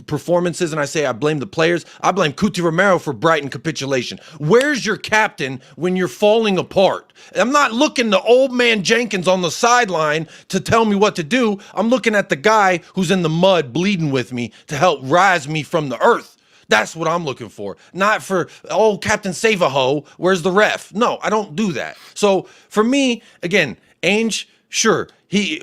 performances and I say I blame the players, I blame Cuti Romero for Brighton capitulation. Where's your captain when you're falling apart? I'm not looking to old man Jenkins on the sideline to tell me what to do. I'm looking at the guy who's in the mud bleeding with me to help rise me from the earth. That's what I'm looking for. Not for, oh, Captain Save-A-Ho, where's the ref? No, I don't do that. So for me, again, Ainge, sure, we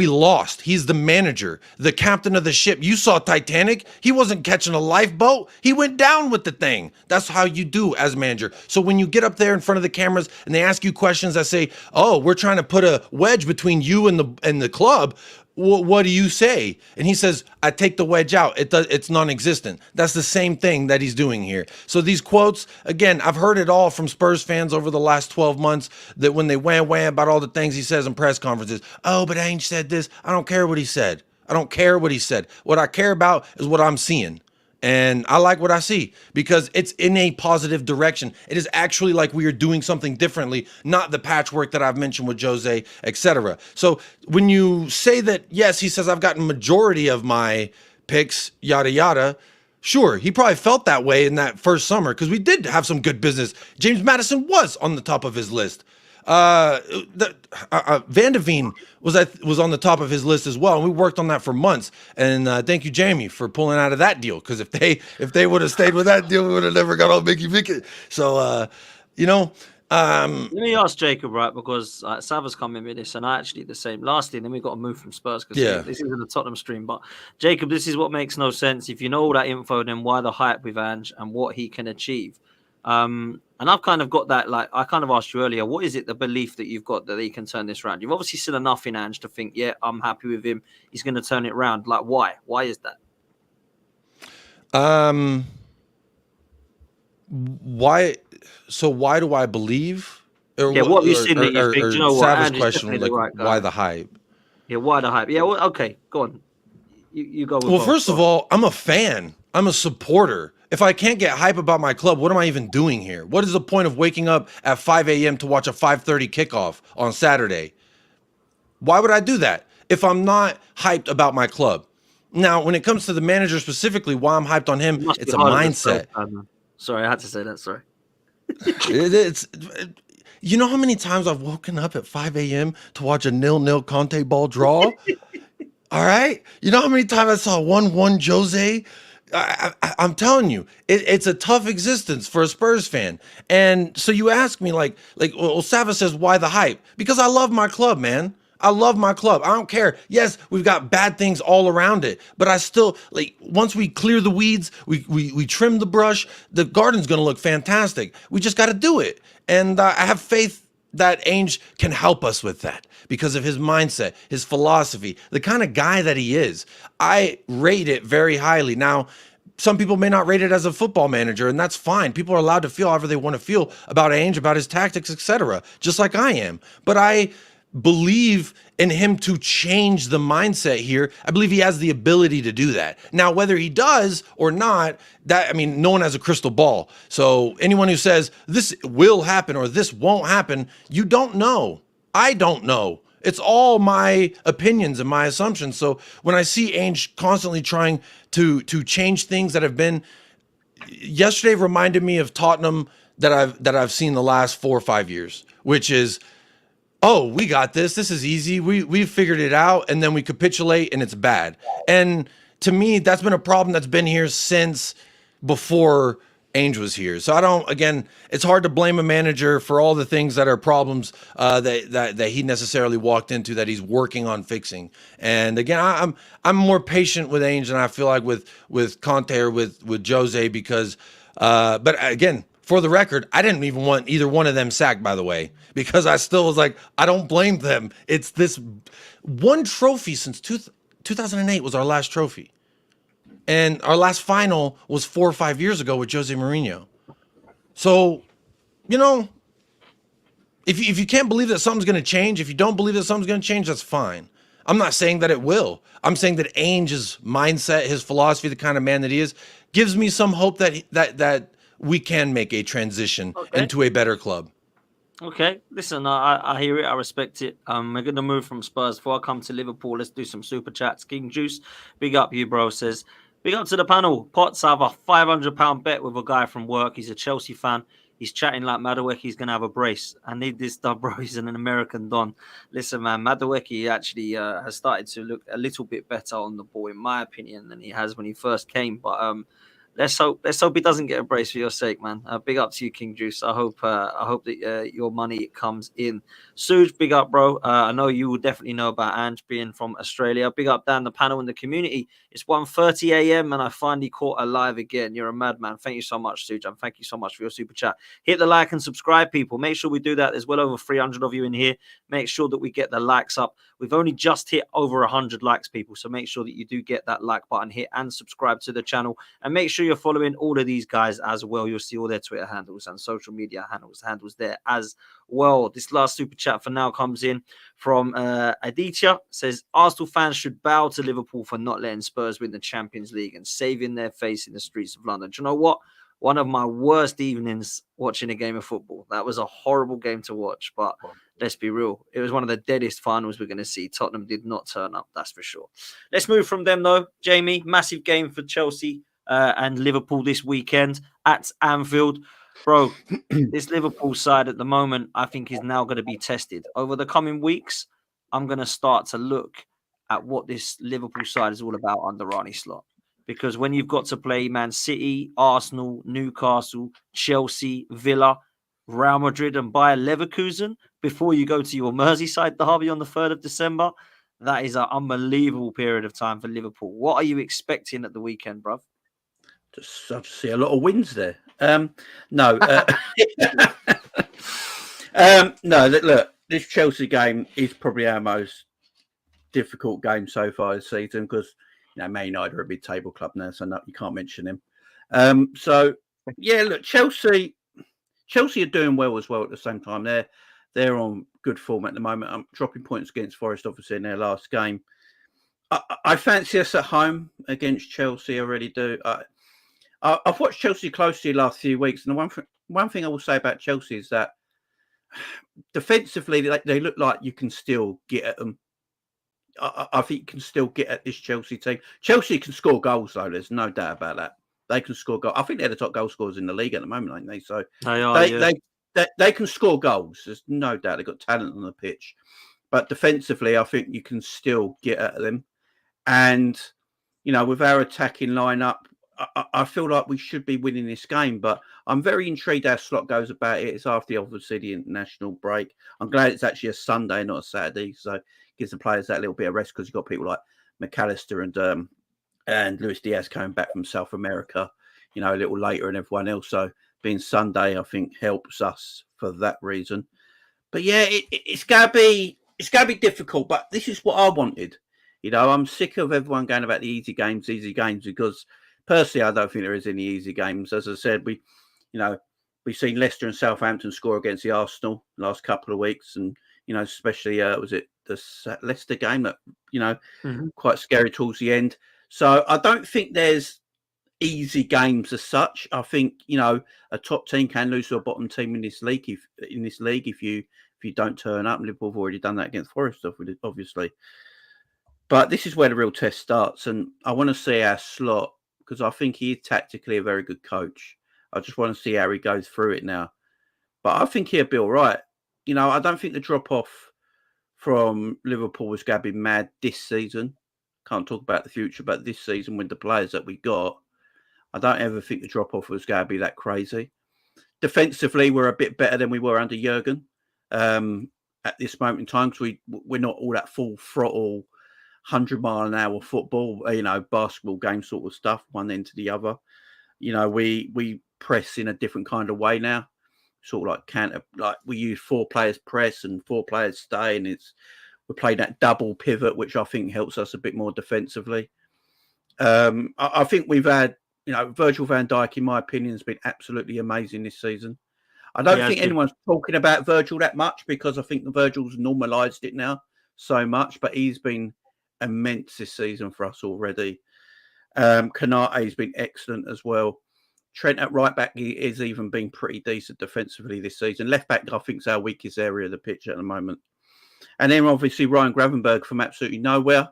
lost. He's the manager, the captain of the ship. You saw Titanic. He wasn't catching a lifeboat. He went down with the thing. That's how you do as manager. So when you get up there in front of the cameras and they ask you questions that say, oh, we're trying to put a wedge between you and the club, what do you say? And he says, I take the wedge out. It's non-existent. That's the same thing that he's doing here. So these quotes, again, I've heard it all from Spurs fans over the last 12 months, that when they wham about all the things he says in press conferences, oh, but Ainge said this. I don't care what he said. I don't care what he said. What I care about is what I'm seeing. And I like what I see because it's in a positive direction. It is actually like we are doing something differently, not the patchwork that I've mentioned with Jose, etc. So when you say that, yes, he says I've gotten majority of my picks, yada, yada. Sure, he probably felt that way in that first summer because we did have some good business. James Maddison was on the top of his list. Van de Veen was on the top of his list as well, and we worked on that for months. And thank you, Jamie, for pulling out of that deal. Because if they would have stayed with that deal, we would have never got on Mickey Vick. So let
me ask Jacob, right? Because Sava's coming with this, and I actually the same. Lastly, then we got to move from Spurs because this isn't a Tottenham stream. But Jacob, this is what makes no sense. If you know all that info, then why the hype with Ange and what he can achieve? And I've kind of got that, like I kind of asked you earlier, what is it, the belief that you've got that he can turn this around? You've obviously seen enough in Ange to think, yeah, I'm happy with him. He's going to turn it around. Like, why? Why is that?
Why? So why do I believe?
What have you seen that you think? Do you know what?
Sav's question, like, right, why the hype?
Yeah, why the hype? Yeah, well, okay, go on. You go with
Well,
both.
first of all, I'm a fan. I'm a supporter. If I can't get hype about my club, what am I even doing here? What is the point of waking up at 5 a.m. to watch a 5:30 kickoff on Saturday? Why would I do that if I'm not hyped about my club? Now, when it comes to the manager specifically, why I'm hyped on him, it's a mindset.
Sorry, I had to say that. Sorry.
You know how many times I've woken up at 5 a.m. to watch a 0-0 Conte ball draw? All right? You know how many times I saw 1-1 Jose? I'm telling you, it's a tough existence for a Spurs fan. And so you ask me, well, Sava says, why the hype? Because I love my club, man. I love my club. I don't care. Yes, we've got bad things all around it, but I still, like, once we clear the weeds, we trim the brush, the garden's going to look fantastic. We just got to do it. And I have faith that Ainge can help us with that because of his mindset, his philosophy, the kind of guy that he is. I rate it very highly. Now, some people may not rate it as a football manager, and that's fine. People are allowed to feel however they want to feel about Ainge, about his tactics, etc., just like I am. But I believe in him to change the mindset here. I believe he has the ability to do that. Now, whether he does or not, no one has a crystal ball. So anyone who says this will happen or this won't happen, you don't know. I don't know. It's all my opinions and my assumptions. So when I see Ainge constantly trying to change things that have been, yesterday reminded me of Tottenham that I've seen the last 4 or 5 years, which is, oh, we got this. This is easy. We figured it out, and then we capitulate, and it's bad. And to me, that's been a problem that's been here since before Ainge was here. So it's hard to blame a manager for all the things that are problems that he necessarily walked into that he's working on fixing. And again, I'm more patient with Ainge than I feel like with Conte or with Jose because, but again, for the record, I didn't even want either one of them sacked, by the way, because I still was like, I don't blame them. It's this one trophy since 2008 was our last trophy. And our last final was 4 or 5 years ago with Jose Mourinho. So, if you can't believe that something's going to change, if you don't believe that something's going to change, that's fine. I'm not saying that it will. I'm saying that Ainge's mindset, his philosophy, the kind of man that he is, gives me some hope that we can make a transition
Okay.
into a better club.
Okay, listen, I hear it, I respect it. We're gonna move from Spurs. Before I come to Liverpool, let's do some super chats. King Juice, big up you, bro. Says, big up to the panel. Potts have a £500 bet with a guy from work. He's a Chelsea fan. He's chatting like Madueke. Gonna have a brace. I need this stuff, bro. He's an American don. Listen, man, Madueke actually has started to look a little bit better on the ball, in my opinion, than he has when he first came. But let's hope he doesn't get a brace for your sake, man. Big up to you, King Juice. I hope that your money comes in. Suj, big up, bro. I know you will definitely know about Ange being from Australia. Big up down the panel in the community. It's 1:30 a.m. and I finally caught a live again. You're a madman. Thank you so much, Suj, and thank you so much for your super chat. Hit the like and subscribe, people. Make sure we do that. There's well over 300 of you in here. Make sure that we get the likes up. We've only just hit over 100 likes, people. So make sure that you do get that like button hit and subscribe to the channel. And make sure you're following all of these guys as well. You'll see all their Twitter handles and social media handles there as well. This last super chat for now comes in from Aditya. Says, Arsenal fans should bow to Liverpool for not letting Spurs win the Champions League and saving their face in the streets of London. Do you know what? One of my worst evenings watching a game of football. That was a horrible game to watch, but let's be real. It was one of the deadest finals we're going to see. Tottenham did not turn up, that's for sure. Let's move from them, though. Jamie, massive game for Chelsea and Liverpool this weekend at Anfield. Bro, this Liverpool side at the moment, I think, is now going to be tested. Over the coming weeks, I'm going to start to look at what this Liverpool side is all about under Arne Slot. Because when you've got to play Man City, Arsenal, Newcastle, Chelsea, Villa, Real Madrid and Bayer Leverkusen before you go to your Merseyside derby on the 3rd of December, that is an unbelievable period of time for Liverpool. What are you expecting at the weekend, bruv?
I just see a lot of wins there. No. No, look, this Chelsea game is probably our most difficult game so far this season because, Man United are a mid-table club now, so no, you can't mention them. So, yeah, look, Chelsea are doing well as well at the same time. They're on good form at the moment. I'm dropping points against Forest, obviously, in their last game. I fancy us at home against Chelsea. I really do. I've watched Chelsea closely the last few weeks, and the one thing I will say about Chelsea is that defensively, they look like you can still get at them. I think you can still get at this Chelsea team. Chelsea can score goals, though. There's no doubt about that. They can score goals. I think they're the top goal scorers in the league at the moment, aren't they? So they can score goals. There's no doubt. They've got talent on the pitch. But defensively, I think you can still get at them. And, with our attacking lineup, I feel like we should be winning this game. But I'm very intrigued how Slot goes about it. It's after, obviously, the international break. I'm glad it's actually a Sunday, not a Saturday. So gives the players that little bit of rest because you've got people like McAllister and Luis Diaz coming back from South America, a little later and everyone else. So being Sunday, I think helps us for that reason. But yeah, it's gonna be difficult. But this is what I wanted. I'm sick of everyone going about the easy games because personally, I don't think there is any easy games. As I said, we've seen Leicester and Southampton score against the Arsenal last couple of weeks, and especially was it the Leicester game that quite scary towards the end. So I don't think there's easy games as such. I think a top team can lose to a bottom team in this league if you don't turn up. Liverpool have already done that against Forest, obviously. But this is where the real test starts, and I want to see our Slot because I think he is tactically a very good coach. I just want to see how he goes through it now. But I think he'll be all right. I don't think the drop-off from Liverpool was going to be mad this season. Can't talk about the future, but this season with the players that we got, I don't ever think the drop-off was going to be that crazy. Defensively, we're a bit better than we were under Jurgen at this moment in time because we're not all that full throttle, 100-mile-an-hour football, basketball game sort of stuff, one end to the other. We press in a different kind of way now. Sort of like counter, like we use 4 players press and 4 players stay, and we're playing that double pivot, which I think helps us a bit more defensively. I think we've had, Virgil van Dijk, in my opinion, has been absolutely amazing this season. I don't think anyone's talking about Virgil that much because I think the Virgil's normalised it now so much, but he's been immense this season for us already. Kanate has been excellent as well. Trent at right back is even been pretty decent defensively this season. Left back, I think, is our weakest area of the pitch at the moment. And then obviously Ryan Gravenberg from absolutely nowhere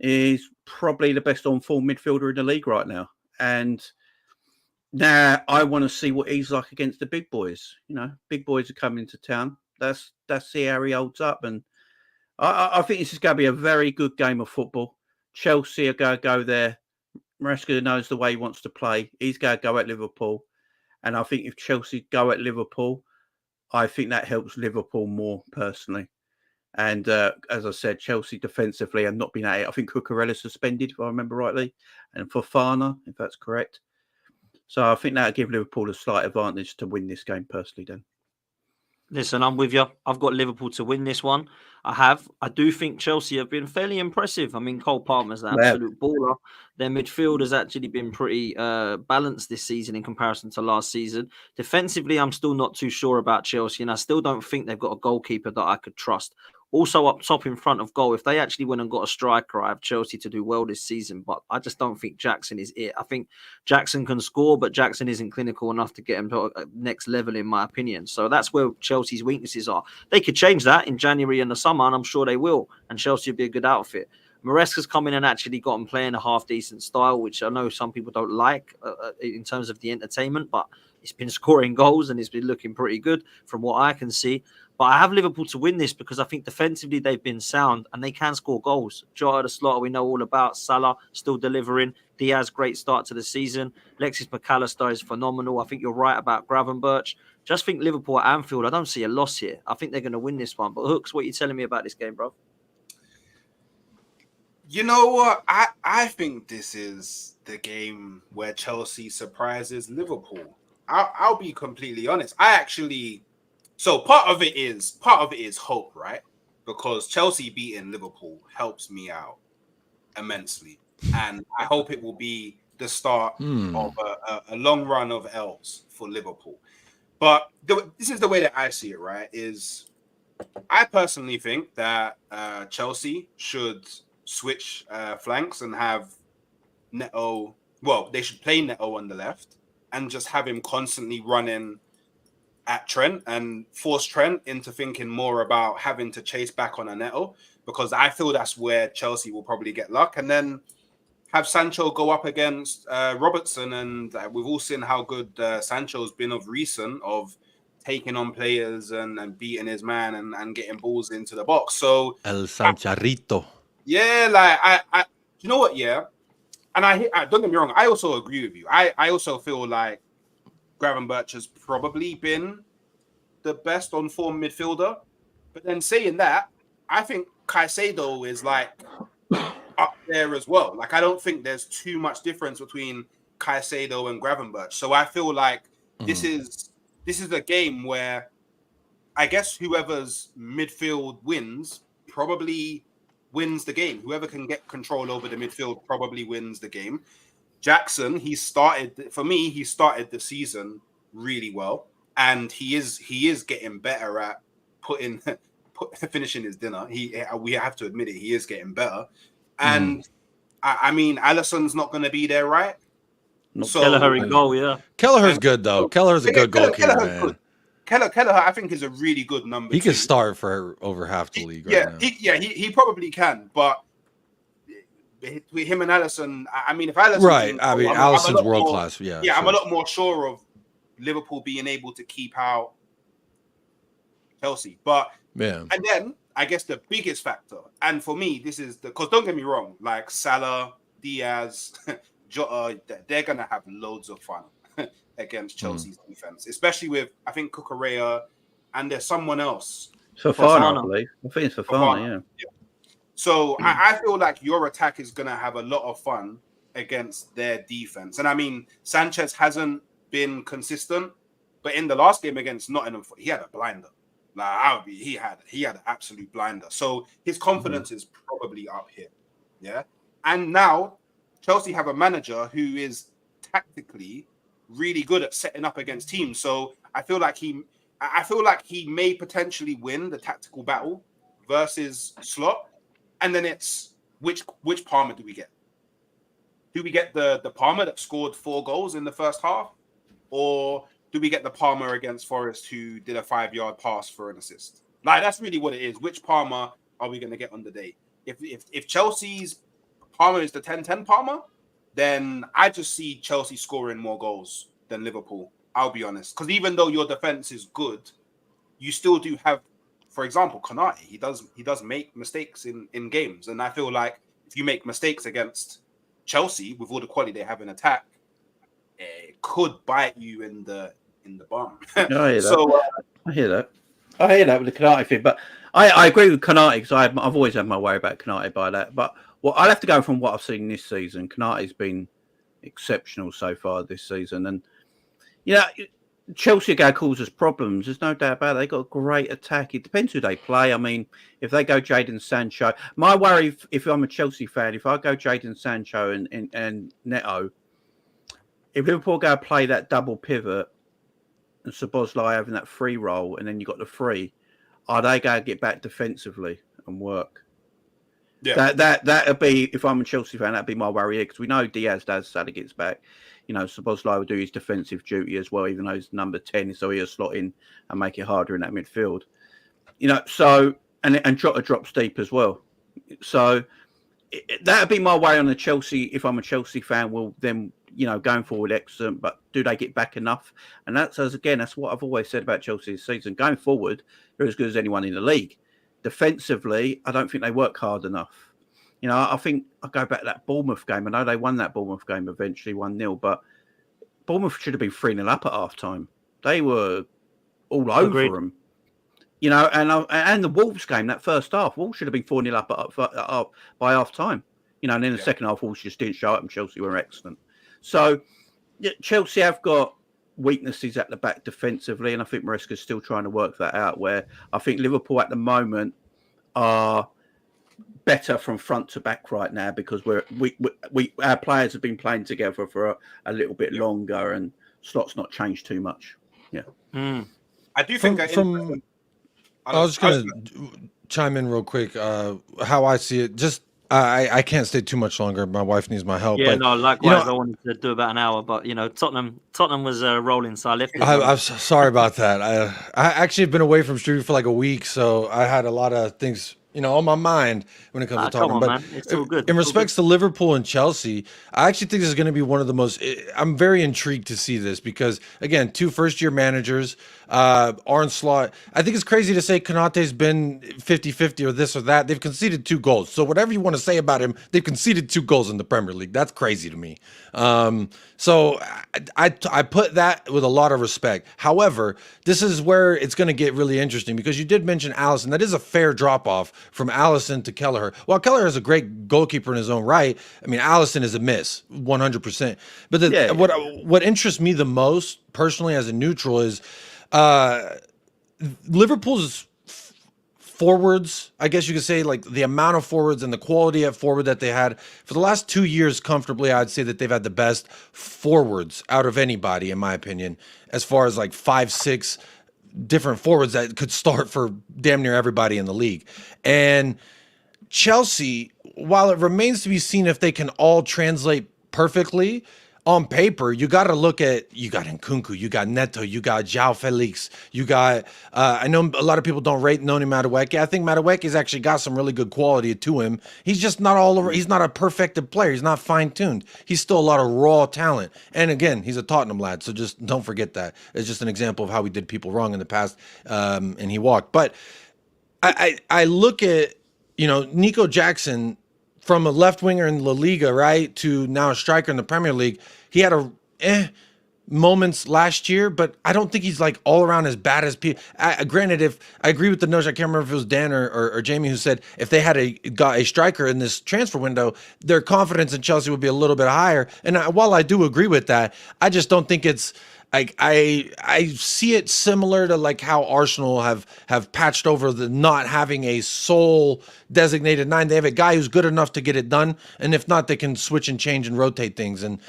is probably the best on form midfielder in the league right now. And now I want to see what he's like against the big boys. You know, big boys are coming to town. Let's see how he holds up. And I think this is going to be a very good game of football. Chelsea are going to go there. Maresca knows the way he wants to play. He's going to go at Liverpool. And I think if Chelsea go at Liverpool, I think that helps Liverpool more personally. And as I said, Chelsea defensively have not been at it. I think Cucurella's suspended, if I remember rightly, and Fofana, if that's correct. So I think that'll give Liverpool a slight advantage to win this game personally, then.
Listen, I'm with you. I've got Liverpool to win this one. I do think Chelsea have been fairly impressive. I mean, Cole Palmer's an absolute baller. Their midfield has actually been pretty balanced this season in comparison to last season. Defensively, I'm still not too sure about Chelsea, and I still don't think they've got a goalkeeper that I could trust. Also up top in front of goal, if they actually went and got a striker, I have Chelsea to do well this season, but I just don't think Jackson is it. I think Jackson can score, but Jackson isn't clinical enough to get him to a next level, in my opinion. So that's where Chelsea's weaknesses are. They could change that in January and the summer, and I'm sure they will, and Chelsea will be a good outfit. Maresca's come in and actually got him playing a half-decent style, which I know some people don't like in terms of the entertainment, but he's been scoring goals and it's been looking pretty good from what I can see. But I have Liverpool to win this because I think defensively they've been sound and they can score goals. Jota the slaughter we know all about. Salah still delivering. Diaz, great start to the season. Alexis McAllister is phenomenal. I think you're right about Gravenberch. Just think Liverpool at Anfield, I don't see a loss here. I think they're going to win this one. But Hooks, what are you telling me about this game, bro?
You know what? I think this is the game where Chelsea surprises Liverpool. I'll be completely honest. So part of it is hope, right? Because Chelsea beating Liverpool helps me out immensely, and I hope it will be the start of a long run of L's for Liverpool. But this is the way that I see it, right? Is I personally think that Chelsea should switch flanks and have Neto. Well, they should play Neto on the left and just have him constantly running at Trent and force Trent into thinking more about having to chase back on a Neto, because I feel that's where Chelsea will probably get luck. And then have Sancho go up against Robertson, and we've all seen how good Sancho's been of recent, of taking on players and beating his man and getting balls into the box. So
El Sancharito.
Yeah, like I you know what? Yeah, and I don't get me wrong. I also agree with you. I also feel like Gravenberch has probably been the best on form midfielder. But then saying that, I think Caicedo is like up there as well. Like I don't think there's too much difference between Caicedo and Gravenberch. So I feel like this is a game where I guess whoever's midfield wins probably wins the game. Whoever can get control over the midfield probably wins the game. Jackson, he started the season really well, and he is getting better at finishing his dinner. We have to admit it, he is getting better. And I mean, Alisson's not going to be there, right?
So Kelleher in goal, yeah.
Kelleher's good though. Kelleher's a good goalkeeper, man.
Kelleher, I think, is a really good number.
He can start for over half the league right now.
He probably can, but with him and Alisson, I mean, if Alisson,
right? I mean, Alisson's world class. Yeah,
yeah. I'm a lot more sure of Liverpool being able to keep out Chelsea, but and then I guess the biggest factor, and for me, this is because don't get me wrong, like Salah, Diaz, Jota, they're gonna have loads of fun against Chelsea's defense, especially with I think Cucurella, and there's someone else.
Fofana, I believe. I think it's Fofana, yeah.
So I feel like your attack is going to have a lot of fun against their defense. And I mean, Sanchez hasn't been consistent, but in the last game against Nottingham, he had a blinder. Like he had an absolute blinder. So his confidence is probably up here. Yeah. And now Chelsea have a manager who is tactically really good at setting up against teams. So I feel like he may potentially win the tactical battle versus Slot. And then it's which Palmer do we get? Do we get the Palmer that scored 4 goals in the first half? or do we get the Palmer against Forest who did a 5-yard pass for an assist? Like, that's really what it is. Which Palmer are we going to get on the day? If Chelsea's Palmer is the 10-10 Palmer, then I just see Chelsea scoring more goals than Liverpool. I'll be honest. Because even though your defense is good, you still do have, for example, Konate. He does make mistakes in games. And I feel like if you make mistakes against Chelsea with all the quality they have in attack, it could bite you in the bum.
I hear that.
So
I hear that with the Konate thing. But I agree with Konate because I've always had my worry about Konate by that. But I'll have to go from what I've seen this season. Konate's been exceptional so far this season. And, Chelsea are going to cause us problems. There's no doubt about it. They've got a great attack. It depends who they play. I mean, if they go Jadon Sancho, my worry, if I'm a Chelsea fan, if I go Jadon Sancho and Neto, if Liverpool go play that double pivot and Szoboszlai having that free role and then you've got the free, are they going to get back defensively and work? Yeah. That'd be, if I'm a Chelsea fan, that'd be my worry because we know Diaz does Salah gets back. Szoboszlai will do his defensive duty as well, even though he's number 10, so he'll slot in and make it harder in that midfield. So and Jota drops deep as well. So that'd be my way on the Chelsea. If I'm a Chelsea fan, will then going forward excellent, but do they get back enough? And that's what I've always said about Chelsea this season. Going forward, they're as good as anyone in the league. Defensively, I don't think they work hard enough. I think I go back to that Bournemouth game. I know they won that Bournemouth game eventually 1-0, but Bournemouth should have been 3-0 up at half time. They were all over them. And the Wolves game, that first half, Wolves should have been 4-0 up by half time. And then the second half, Wolves just didn't show up and Chelsea were excellent. So Chelsea have got weaknesses at the back defensively, and I think Maresca's still trying to work that out, where I think Liverpool at the moment are better from front to back right now because our players have been playing together for a little bit longer and Slot's not changed too much.
I do think
I was just going to chime in real quick. How I see it, just I can't stay too much longer. My wife needs my help.
Yeah, no, likewise. I wanted to do about an hour, but Tottenham was rolling, so I left it.
I'm sorry about that. I actually have been away from streaming for like a week, so I had a lot of things on my mind when it comes to Tottenham.
But man. It's all good.
In respects to Liverpool and Chelsea, I actually think this is going to be one of the most. I'm very intrigued to see this because, again, 2 first-year managers. Arne Slot. I think it's crazy to say Konate's been 50-50 or this or that. They've conceded 2 goals. So whatever you want to say about him, they've conceded 2 goals in the Premier League. That's crazy to me. So I put that with a lot of respect. However, this is where it's going to get really interesting because you did mention Alisson. That is a fair drop-off from Alisson to Kelleher. While Kelleher is a great goalkeeper in his own right, I mean, Alisson is a miss, 100%. But what interests me the most, personally, as a neutral, is Liverpool's forwards, I guess you could say, like the amount of forwards and the quality at forward that they had for the last 2 years comfortably. I'd say that they've had the best forwards out of anybody, in my opinion, as far as like 5-6 different forwards that could start for damn near everybody in the league. And Chelsea, while it remains to be seen if they can all translate perfectly, on paper, you got to look at, you got Nkunku, you got Neto, you got João Felix, you got, I know a lot of people don't rate Noni Madueke. I think Madueke's actually got some really good quality to him. He's just not all over, he's not a perfected player. He's not fine-tuned. He's still a lot of raw talent. And again, he's a Tottenham lad, so just don't forget that. It's just an example of how we did people wrong in the past, and he walked. But I look at, Nico Jackson, from a left winger in La Liga, right, to now a striker in the Premier League. He had moments last year, but I don't think he's like all around as bad as people. Granted, if I agree with the notion, I can't remember if it was Dan or Jamie who said if they had got a striker in this transfer window, their confidence in Chelsea would be a little bit higher. And while I do agree with that, I just don't think it's like I see it similar to like how Arsenal have patched over the not having a sole designated 9. They have a guy who's good enough to get it done, and if not, they can switch and change and rotate things. And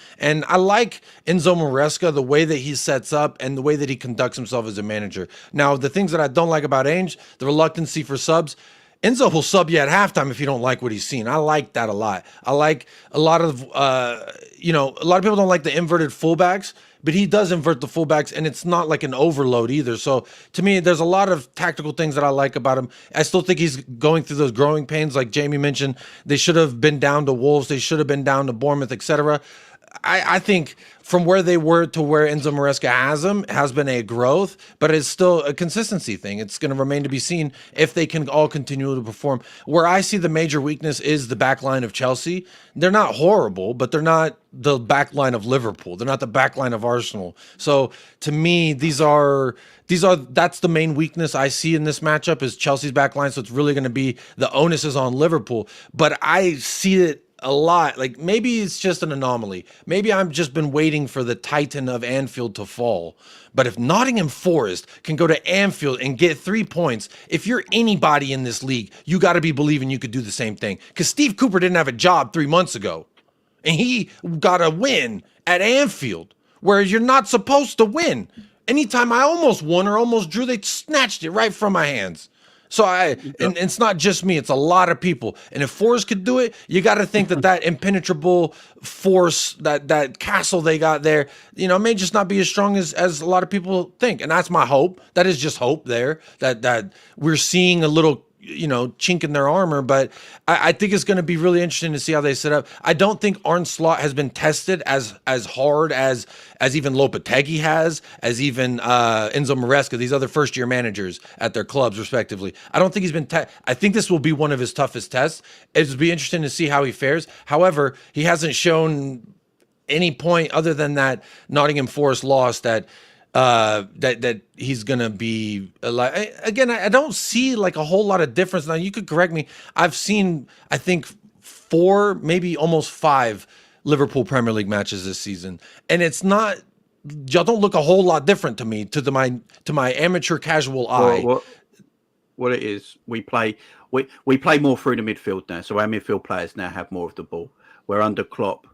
I like Enzo Maresca, the way that he sets up and the way that he conducts himself as a manager. Now, the things that I don't like about Ainge, the reluctancy for subs. Enzo will sub you at halftime if you don't like what he's seen. I like that a lot. I like a lot of, a lot of people don't like the inverted fullbacks, but he does invert the fullbacks, and it's not like an overload either. So to me, there's a lot of tactical things that I like about him. I still think he's going through those growing pains, like Jamie mentioned. They should have been down to Wolves. They should have been down to Bournemouth, etc. I think from where they were to where Enzo Maresca has them has been a growth, but it's still a consistency thing. It's going to remain to be seen if they can all continue to perform. Where I see the major weakness is the back line of Chelsea. They're not horrible, but they're not the back line of Liverpool. They're not the back line of Arsenal. So to me, that's the main weakness I see in this matchup is Chelsea's back line. So it's really going to be the onus is on Liverpool. But I see it a lot. Like maybe it's just an anomaly. Maybe I've just been waiting for the Titan of Anfield to fall. But if Nottingham Forest can go to Anfield and get 3 points, if you're anybody in this league, you got to be believing you could do the same thing. Because Steve Cooper didn't have a job 3 months ago. And he got a win at Anfield, where you're not supposed to win. Anytime I almost won or almost drew, they snatched it right from my hands. So and it's not just me; it's a lot of people. And if Forrest could do it, you got to think that impenetrable force, that castle they got there, may just not be as strong as a lot of people think. And that's my hope. That is just hope there that we're seeing a little chink in their armor, but I think it's going to be really interesting to see how they set up. I don't think Arne Slot has been tested as hard as even Lopetegui has, as even Enzo Maresca, these other first-year managers at their clubs, respectively. I don't think he's been I think this will be one of his toughest tests. It'll be interesting to see how he fares. However, he hasn't shown any point other than that Nottingham Forest loss that he's gonna be like. Again, I don't see like a whole lot of difference. Now you could correct me. I've seen, I think, 4, maybe almost 5 Liverpool Premier League matches this season, and it's not. Y'all don't look a whole lot different to me, to my amateur casual eye.
What it is, we play more through the midfield now, so our midfield players now have more of the ball. We're under Klopp.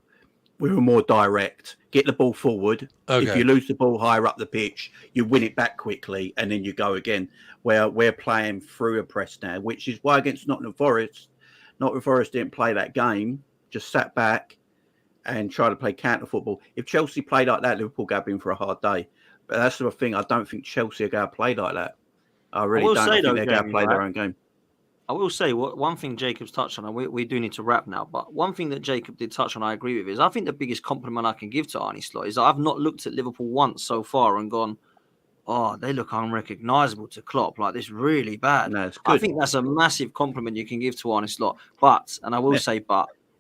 We were more direct. Get the ball forward. Okay. If you lose the ball higher up the pitch, you win it back quickly, and then you go again. Where we're playing through a press now, which is why against Nottingham Forest didn't play that game, just sat back and tried to play counter football. If Chelsea played like that, Liverpool go in for a hard day. But that's the thing. I don't think Chelsea are going to play like that. I really don't. I think they're going to play their own game.
I will say one thing Jacob's touched on, and we do need to wrap now, but one thing that Jacob did touch on, I agree with, is I think the biggest compliment I can give to Arne Slot is that I've not looked at Liverpool once so far and gone, oh, they look unrecognisable to Klopp, like this really bad.
No, it's good.
I think that's a massive compliment you can give to Arne Slot. But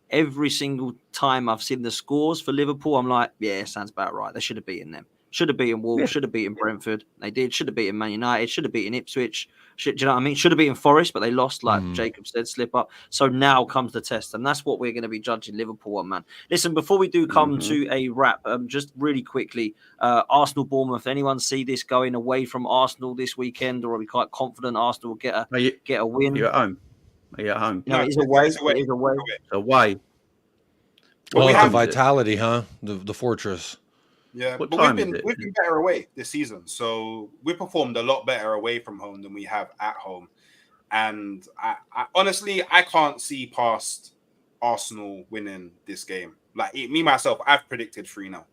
every single time I've seen the scores for Liverpool, I'm like, yeah, sounds about right. They should have beaten them. Should have beaten Wolves, should have beaten Brentford. They did. Should have beaten Man United, should have beaten Ipswich. Do you know what I mean? Should have beaten Forest, but they lost, like Jacob said, slip up. So now comes the test, and that's what we're going to be judging Liverpool on, man. Listen, before we do come to a wrap, just really quickly, Arsenal Bournemouth. Anyone see this going away from Arsenal this weekend, or are we quite confident Arsenal will get a win?
Are you at home? Are you at home?
No, it's away.
It's away.
It is away.
It's away.
Well, we have Vitality, huh? The fortress.
Yeah,
what
but
time
we've been better away this season. So we performed a lot better away from home than we have at home. And I honestly, I can't see past Arsenal winning this game. Like me myself, I've predicted 3-0.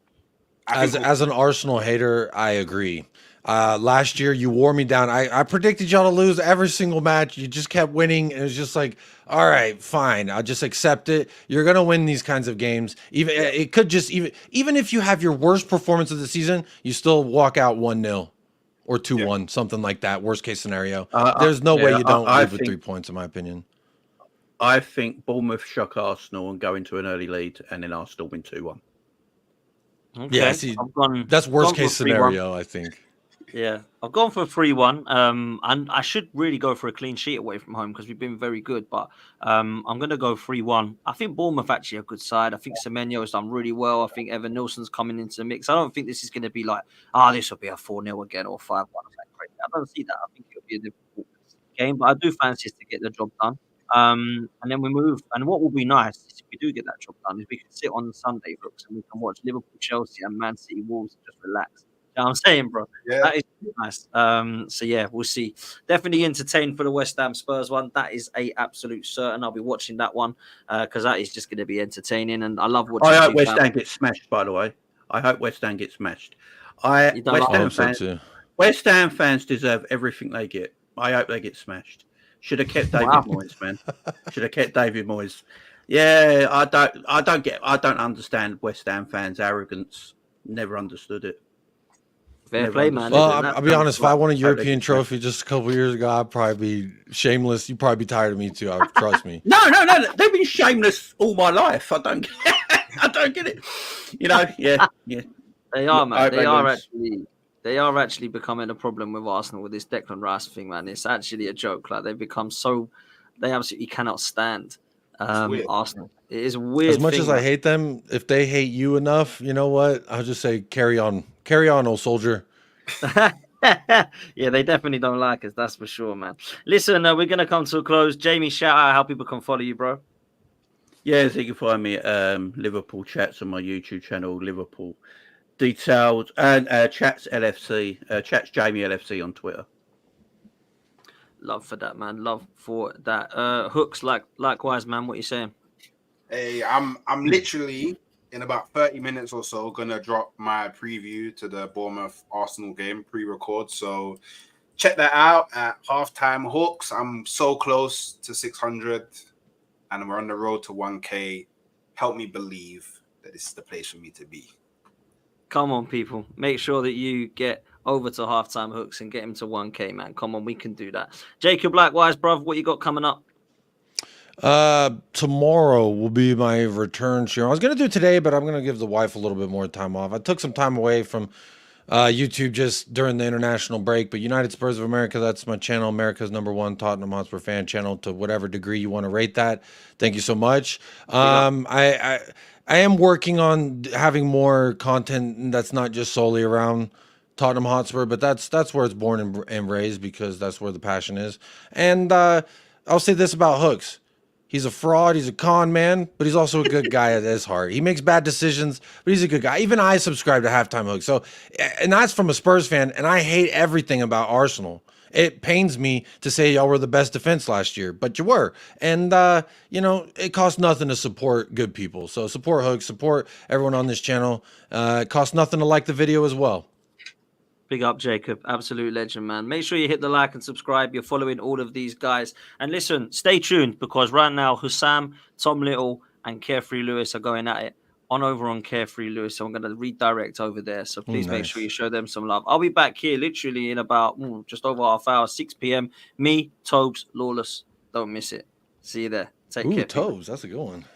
As an Arsenal hater, I agree. Last year, you wore me down. I predicted y'all to lose every single match. You just kept winning. And it was just like, all right, fine. I'll just accept it. You're going to win these kinds of games. It could just even if you have your worst performance of the season, you still walk out 1-0 or 2-1, something like that. Worst case scenario. There's no way you don't leave with 3 points, in my opinion.
I think Bournemouth shock Arsenal and go into an early lead, and then Arsenal win 2-1.
Okay.
Yeah, see, that's worst case scenario, I think.
Yeah, I've gone for 3-1, and I should really go for a clean sheet away from home because we've been very good, but I'm going to go 3-1. I think Bournemouth actually a good side. I think Semenyo has done really well. I think Evan Nilsson's coming into the mix. I don't think this is going to be like, this will be a 4-0 again or 5-1. I don't see that. I think it'll be a difficult game, but I do fancy us to get the job done. And then we move. And what will be nice is if we do get that job done, is we can sit on Sunday, Brooks, and we can watch Liverpool, Chelsea, and Man City Wolves and just relax. know what I'm saying, bro.
Yeah.
That is nice. So yeah, we'll see. Definitely entertained for the West Ham Spurs one. That is a absolute certain. I'll be watching that one because that is just going to be entertaining, and I love watching.
I hope
two
West
fam-
Ham gets smashed. By the way, I hope West Ham gets smashed.
You don't like
I hope so too.
West Ham fans deserve everything they get. I hope they get smashed. Should have kept David
Wow.
Moyes, man. Should have kept David Moyes. Yeah, I don't understand West Ham fans' arrogance. Never understood it.
Fair
Never
play, man.
understood
Well,
Listen,
I'll
that-
be honest. If I won a
Hope they
European
get smashed.
trophy just a couple years ago, I'd probably be shameless. You'd probably be tired of me too. Trust me.
No. They've been shameless all my life. I don't get it. You know, yeah.
They are,
I
man.
hope
They
they
are
lose.
actually becoming a problem with Arsenal with this Declan Rice thing, man. It's actually a joke. Like they've become so they absolutely cannot stand
weird.
Arsenal. It is a weird.
As much
thing,
as I
man.
hate them, if they hate you enough, you know what? I'll just say carry on, old soldier.
Yeah, they definitely don't like us. That's for sure, man. Listen, we're gonna come to a close. Jamie, shout out how people can follow you, bro.
Yeah, so you can find me at Liverpool Chats on my YouTube channel, Liverpool Detailed, and Chats LFC, Chats Jamie LFC on Twitter.
Love for that, man. Love for that. Hooks, likewise, man. What you saying?
Hey, I'm literally in about 30 minutes or so gonna drop my preview to the Bournemouth Arsenal game pre-record. So check that out at Halftime Hooks. I'm so close to 600 and we're on the road to 1K. Help me believe that this is the place for me to be.
Come on, people. Make sure that you get over to Halftime Hooks and get him to 1K, man. Come on, we can do that. Jacob, likewise, bruv, what you got coming up?
Tomorrow will be my return show. I was gonna do it today, but I'm gonna give the wife a little bit more time off. I took some time away from YouTube just during the international break, but United Spurs of America, that's my channel, America's #1 Tottenham Hotspur fan channel, to whatever degree you want to rate that. Thank you so much. I am working on having more content that's not just solely around Tottenham Hotspur, but that's where it's born and raised, because that's where the passion is. And I'll say this about Hooks. He's a fraud. He's a con man, but he's also a good guy at his heart. He makes bad decisions, but he's a good guy. Even I subscribe to Halftime Hook. So, and that's from a Spurs fan, and I hate everything about Arsenal. It pains me to say y'all were the best defense last year, but you were. And, it costs nothing to support good people. So support Hook, support everyone on this channel. It costs nothing to like the video as well.
Big up, Jacob. Absolute legend, man. Make sure you hit the like and subscribe. You're following all of these guys. And listen, stay tuned, because right now, Hussam, Tom Little, and Carefree Lewis are going at it over on Carefree Lewis. So I'm going to redirect over there. So please make sure you show them some love. I'll be back here literally in about just over half hour, 6 p.m. Me, Tobes, Lawless. Don't miss it. See you there. Take care.
Toes. That's a good one.